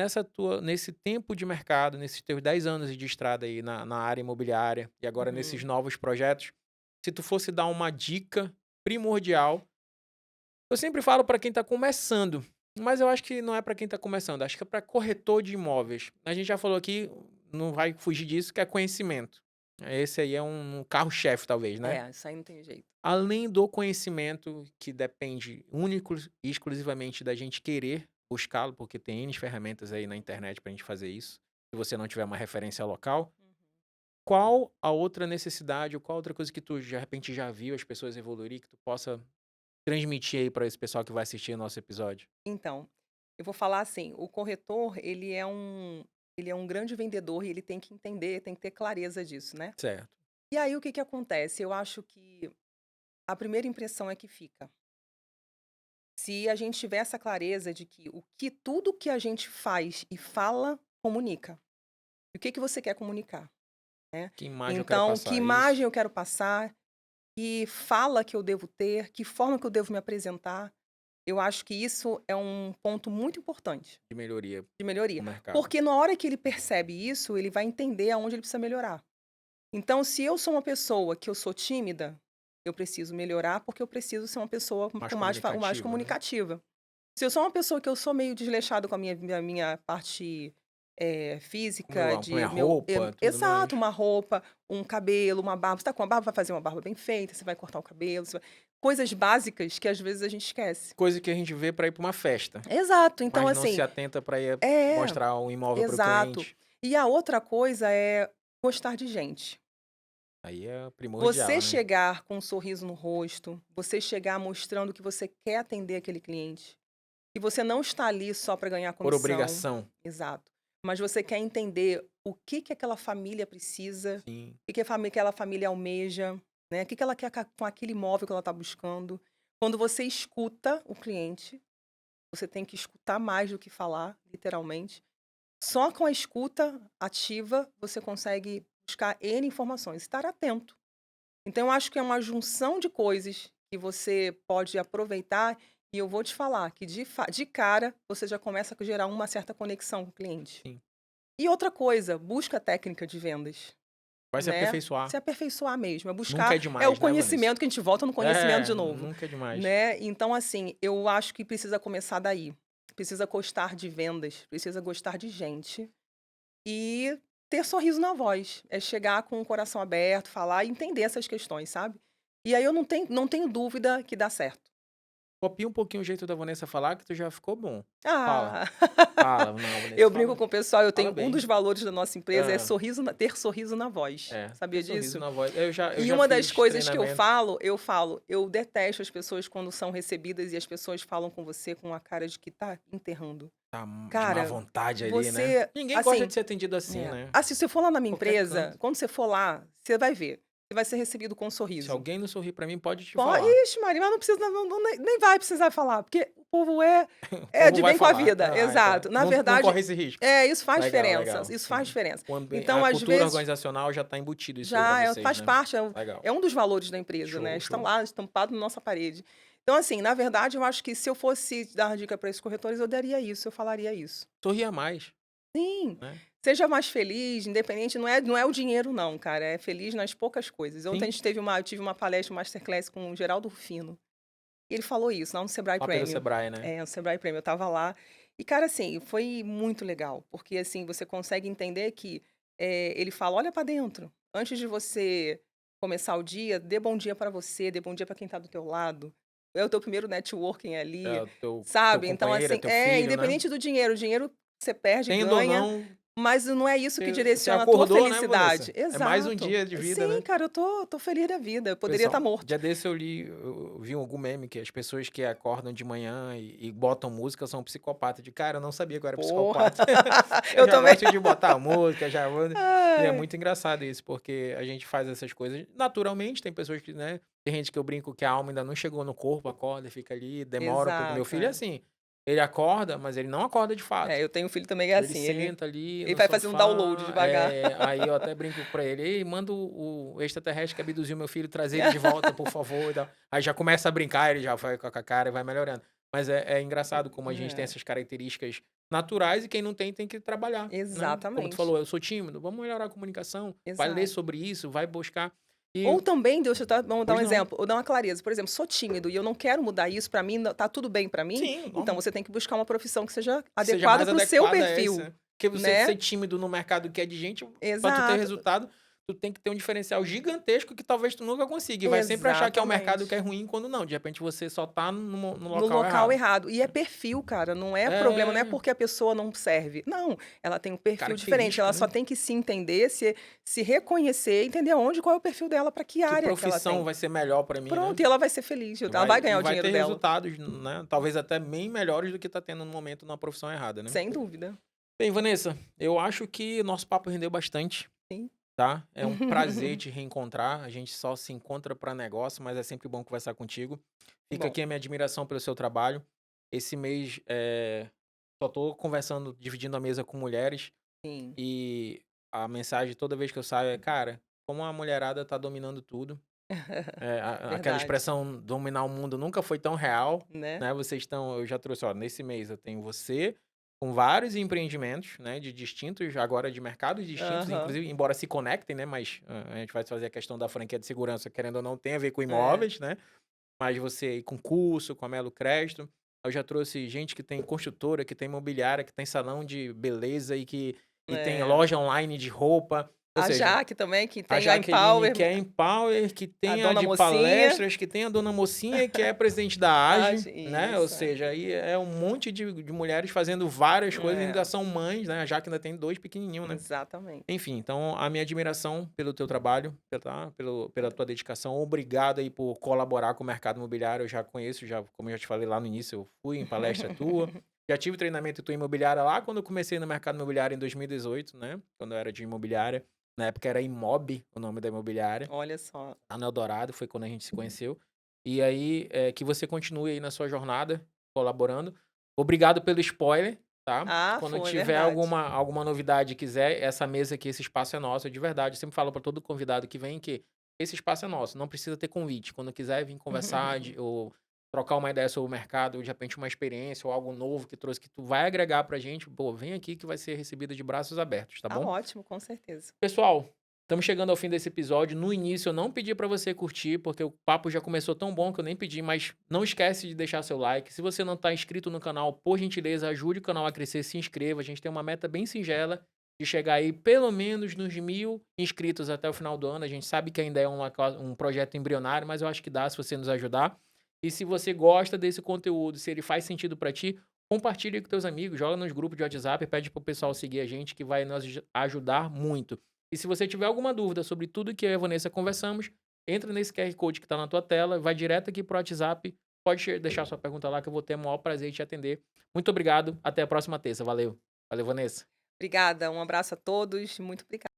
nesse tempo de mercado, nesses teus 10 anos de estrada aí na área imobiliária e agora nesses Uhum. novos projetos, se tu fosse dar uma dica primordial, eu sempre falo para quem está começando, mas eu acho que não é para quem está começando, acho que é para corretor de imóveis. A gente já falou aqui, não vai fugir disso, que é conhecimento. Esse aí é um carro-chefe, talvez, né? É, isso aí não tem jeito. Além do conhecimento, que depende único e exclusivamente da gente querer buscá-lo, porque tem N ferramentas aí na internet para a gente fazer isso, se você não tiver uma referência local. Uhum. Qual a outra necessidade, ou qual outra coisa que tu de repente já viu as pessoas evoluir, que tu possa transmitir aí para esse pessoal que vai assistir o nosso episódio? Então, eu vou falar assim, o corretor, ele é um grande vendedor e ele tem que entender, tem que ter clareza disso, né. Certo. E aí o que que acontece, eu acho que a primeira impressão é que fica. Se a gente tiver essa clareza de que tudo que a gente faz e fala comunica. E o que que você quer comunicar, né. Que imagem eu quero Então, que passar, é isso? imagem eu quero passar, que fala que eu devo ter, que forma que eu devo me apresentar. Eu acho que isso é um ponto muito importante De melhoria de melhoria. no mercado. Porque na hora que ele percebe isso, ele vai entender aonde ele precisa melhorar. Então, se eu sou uma pessoa que eu sou tímida, eu preciso melhorar, porque eu preciso ser uma pessoa Mais com mais comunicativo, né? comunicativa. Se eu sou uma pessoa que eu sou meio desleixado com a minha parte, física, Com a minha de meu roupa, tudo mais. exato, uma roupa, um cabelo, uma barba. Você tá com a barba, vai fazer uma barba bem feita, você vai cortar o cabelo, coisas básicas que às vezes a gente esquece. Coisa que a gente vê para ir para uma festa, Exato, então mas não se assim atenta para ir é, mostrar um imóvel para o exato. cliente. E a outra coisa é gostar de gente. Aí é Você primordial, né? chegar com um sorriso no rosto, você chegar mostrando que você quer atender aquele cliente, que você não está ali só para ganhar Por comissão, obrigação. exato, mas você quer entender o que que aquela família precisa, Sim. o que que aquela família almeja, né, o que que ela quer com aquele imóvel que ela está buscando. Quando você escuta o cliente, você tem que escutar mais do que falar, literalmente. Só com a escuta ativa você consegue buscar N informações, estar atento. Então eu acho que é uma junção de coisas que você pode aproveitar e eu vou te falar que de cara você já começa a gerar uma certa conexão com o cliente. Sim. E outra coisa, busca técnica de vendas, Vai se né, aperfeiçoar. se aperfeiçoar mesmo, é Nunca buscar é é o demais, né, Vanessa? conhecimento que a gente volta no conhecimento É, de novo, nunca é demais. né. Então assim, eu acho que precisa começar daí, precisa gostar de vendas, precisa gostar de gente. E ter sorriso na voz, é chegar com o coração aberto, falar e entender essas questões, sabe. E aí eu não tenho dúvida que dá certo. Copia um pouquinho o jeito da Vanessa falar que tu já ficou bom. Fala. Ah, Fala. Não, Vanessa, eu brinco fala com o pessoal, eu fala tenho um bem. dos valores da nossa empresa é Hã. sorriso na ter sorriso na voz, É, ter sabia sorriso disso? na voz. Eu E já uma das fiz coisas que treinamento. eu falo: "Eu detesto as pessoas quando são recebidas e as pessoas falam com você com a cara de que tá enterrando". Tá de má Cara, vontade ali, né. você Ninguém gosta assim de ser atendido assim, né. se você for lá na minha Qualquer empresa, canto. quando você for lá, você vai ver, você vai ser recebido com um Se sorriso. alguém não sorrir pra mim, pode te Po falar. Ixi Maria, mas não precisa nem vai precisar falar, porque o povo é O é povo de vai bem com a falar. vida, Ah, então, exato. Na não verdade corre esse risco. isso faz Legal, diferença, legal, isso faz sim. diferença. A Então, às cultura vezes organizacional já tá embutido isso aí pra já vocês, faz né. parte, Legal. é um dos valores da empresa, né, Show, estão show. lá estampado na nossa parede. Então, assim, na verdade, eu acho que se eu fosse dar dica para esses corretores, eu daria isso, eu falaria isso. Sorria mais, Sim, né. seja mais feliz, independente, não é o dinheiro não, cara, é feliz nas poucas coisas. Ontem Sim, eu tive uma palestra, um masterclass com o Geraldo Rufino, e ele falou isso lá no Sebrae lá pelo Premium. Sebrae, né. É, o Sebrae Premium, eu estava lá, E, cara, assim, foi muito legal, porque, assim, você consegue entender que, ele fala: "Olha pra dentro, antes de você começar o dia, dê bom dia pra você, dê bom dia pra quem tá do teu lado, é o teu primeiro networking É ali", o teu sabe. Então, companheiro, é assim teu filho, né. independente do dinheiro, o dinheiro você perde e Tendo ou ganha, não, mas não é isso que você direciona a tua acordou, né, Vanessa? felicidade. É mais um Exato. dia de vida, Sim, né. cara, eu tô feliz da vida, eu poderia estar Pessoal, morto. dia desse eu vi algum meme que as pessoas que acordam de manhã e botam música são psicopata, de cara, eu não sabia que eu era Porra, psicopata. Eu eu já também. gosto de botar música, já vou e é Ai. muito engraçado isso, porque a gente faz essas coisas naturalmente, tem pessoas que, né, tem gente que eu brinco que a alma ainda não chegou no corpo, acorda, fica ali, demora um pouco. Meu Exato, filho é é. assim, ele acorda, mas ele não acorda de fato. É, eu tenho um filho também que é Ele assim, ele senta ali ele no vai fazendo download sofá, devagar. aí eu até brinco pra ele: "Ei, manda o extraterrestre que abduziu meu filho, trazer ele de volta, por favor", e tal. Aí já começa a brincar, ele já vai com a cara e vai melhorando. Mas é engraçado como a gente tem É, essas características naturais e quem não tem, tem que trabalhar, né. Como tu exatamente, falou: "Eu sou tímido", vamos melhorar a comunicação, vai ler exato. sobre isso, vai buscar. E Ou também, deixa eu vamos dar um pois não. exemplo, ou dar uma clareza, por exemplo, sou tímido e eu não quero mudar isso, pra mim tá tudo bem pra mim, Sim, então normal. você tem que buscar uma profissão que seja Que seja adequada mais para o seu adequada a perfil, essa. Porque você né. ser tímido no mercado que é de gente, pra tu ter Exato, resultado, tu tem que ter um diferencial gigantesco que talvez tu nunca consiga, e vai sempre achar que é o mercado que é exatamente. ruim, quando não, de repente você só tá no No local local errado. errado. E é perfil, cara, não é problema, não é É, porque a pessoa não serve. Não, ela tem um perfil diferente, característica, ela só né. tem que se entender, se reconhecer, entender onde, qual é o perfil dela, para que Que área que ela profissão tem. vai ser melhor pra mim, né. Pronto, e ela vai ser feliz, E ela vai ganhar o vai dinheiro ter dela, resultados, né, talvez até bem melhores do que tá tendo no momento na profissão errada, né. sem dúvida. Bem, Vanessa, eu acho que nosso papo rendeu bastante. Sim. Tá? É um prazer te reencontrar. A gente só se encontra para negócio, mas é sempre bom conversar contigo. Que Fica bom. aqui a minha admiração pelo seu trabalho. Esse mês, só tô conversando, dividindo a mesa com mulheres Sim, e a mensagem toda vez que eu saio é: "Cara, como a mulherada tá dominando tudo". Aquela verdade, expressão "dominar o mundo" nunca foi tão real, né. né, vocês estão eu já trouxe, ó, nesse mês eu tenho você, com vários empreendimentos, né, de distintos agora de mercados distintos, Aham, inclusive embora se conectem, né, mas, a gente vai fazer a questão da franquia de segurança, querendo ou não, tem a ver com é, imóveis, né, mas você aí com curso, com a Melo Crédito, eu já trouxe gente que tem construtora, que tem imobiliária, que tem salão de beleza e tem é. loja online de roupa, ou A seja, Jaque também, que a tem a Jaqueline, Empower, que é Empower, que a tem a dona de mocinha. palestras, que tem a dona mocinha, que é presidente da AGE, né, ou Isso, é. seja, aí é um monte de mulheres fazendo várias coisas, É, ainda são mães, né, a Jaque ainda tem 2 pequenininhos, né. exatamente. Enfim, então a minha admiração pelo teu trabalho, tá, pela tua dedicação, obrigado aí por colaborar com o mercado imobiliário, eu já conheço, já como eu já te falei lá no início, eu fui em palestra tua, já tive treinamento tua imobiliária lá quando eu comecei no mercado imobiliário em 2018, né, quando eu era de imobiliária. Na época era Imob, o nome da imobiliária, Olha só. lá no Eldorado, foi quando a gente se conheceu. E aí, que você continue aí na sua jornada, colaborando. Obrigado pelo spoiler, tá. Ah, Quando foi, tiver verdade. alguma novidade e quiser, essa mesa aqui, esse espaço é nosso, de verdade. Eu sempre falo para todo convidado que vem que esse espaço é nosso, não precisa ter convite. Quando quiser vir conversar ou trocar uma ideia sobre o mercado, ou de repente uma experiência ou algo novo que trouxe que tu vai agregar pra gente, pô, vem aqui que vai ser recebido de braços abertos, tá Tá bom? ótimo, com certeza. Pessoal, estamos chegando ao fim desse episódio. No início eu não pedi para você curtir, porque o papo já começou tão bom que eu nem pedi, mas não esquece de deixar seu like. Se você não está inscrito no canal, por gentileza, ajude o canal a crescer, se inscreva. A gente tem uma meta bem singela de chegar aí pelo menos nos 1000 inscritos até o final do ano. A gente sabe que ainda é um projeto embrionário, mas eu acho que dá se você nos ajudar. E se você gosta desse conteúdo, se ele faz sentido para ti, compartilhe com teus amigos, joga nos grupos de WhatsApp, pede pro pessoal seguir a gente, que vai nos ajudar muito. E se você tiver alguma dúvida sobre tudo que eu e a Vanessa conversamos, entra nesse QR Code que está na tua tela, vai direto aqui pro WhatsApp, pode deixar sua pergunta lá que eu vou ter o maior prazer em te atender. Muito obrigado, até a próxima terça. Valeu. Valeu, Vanessa. Obrigada, um abraço a todos, muito obrigada.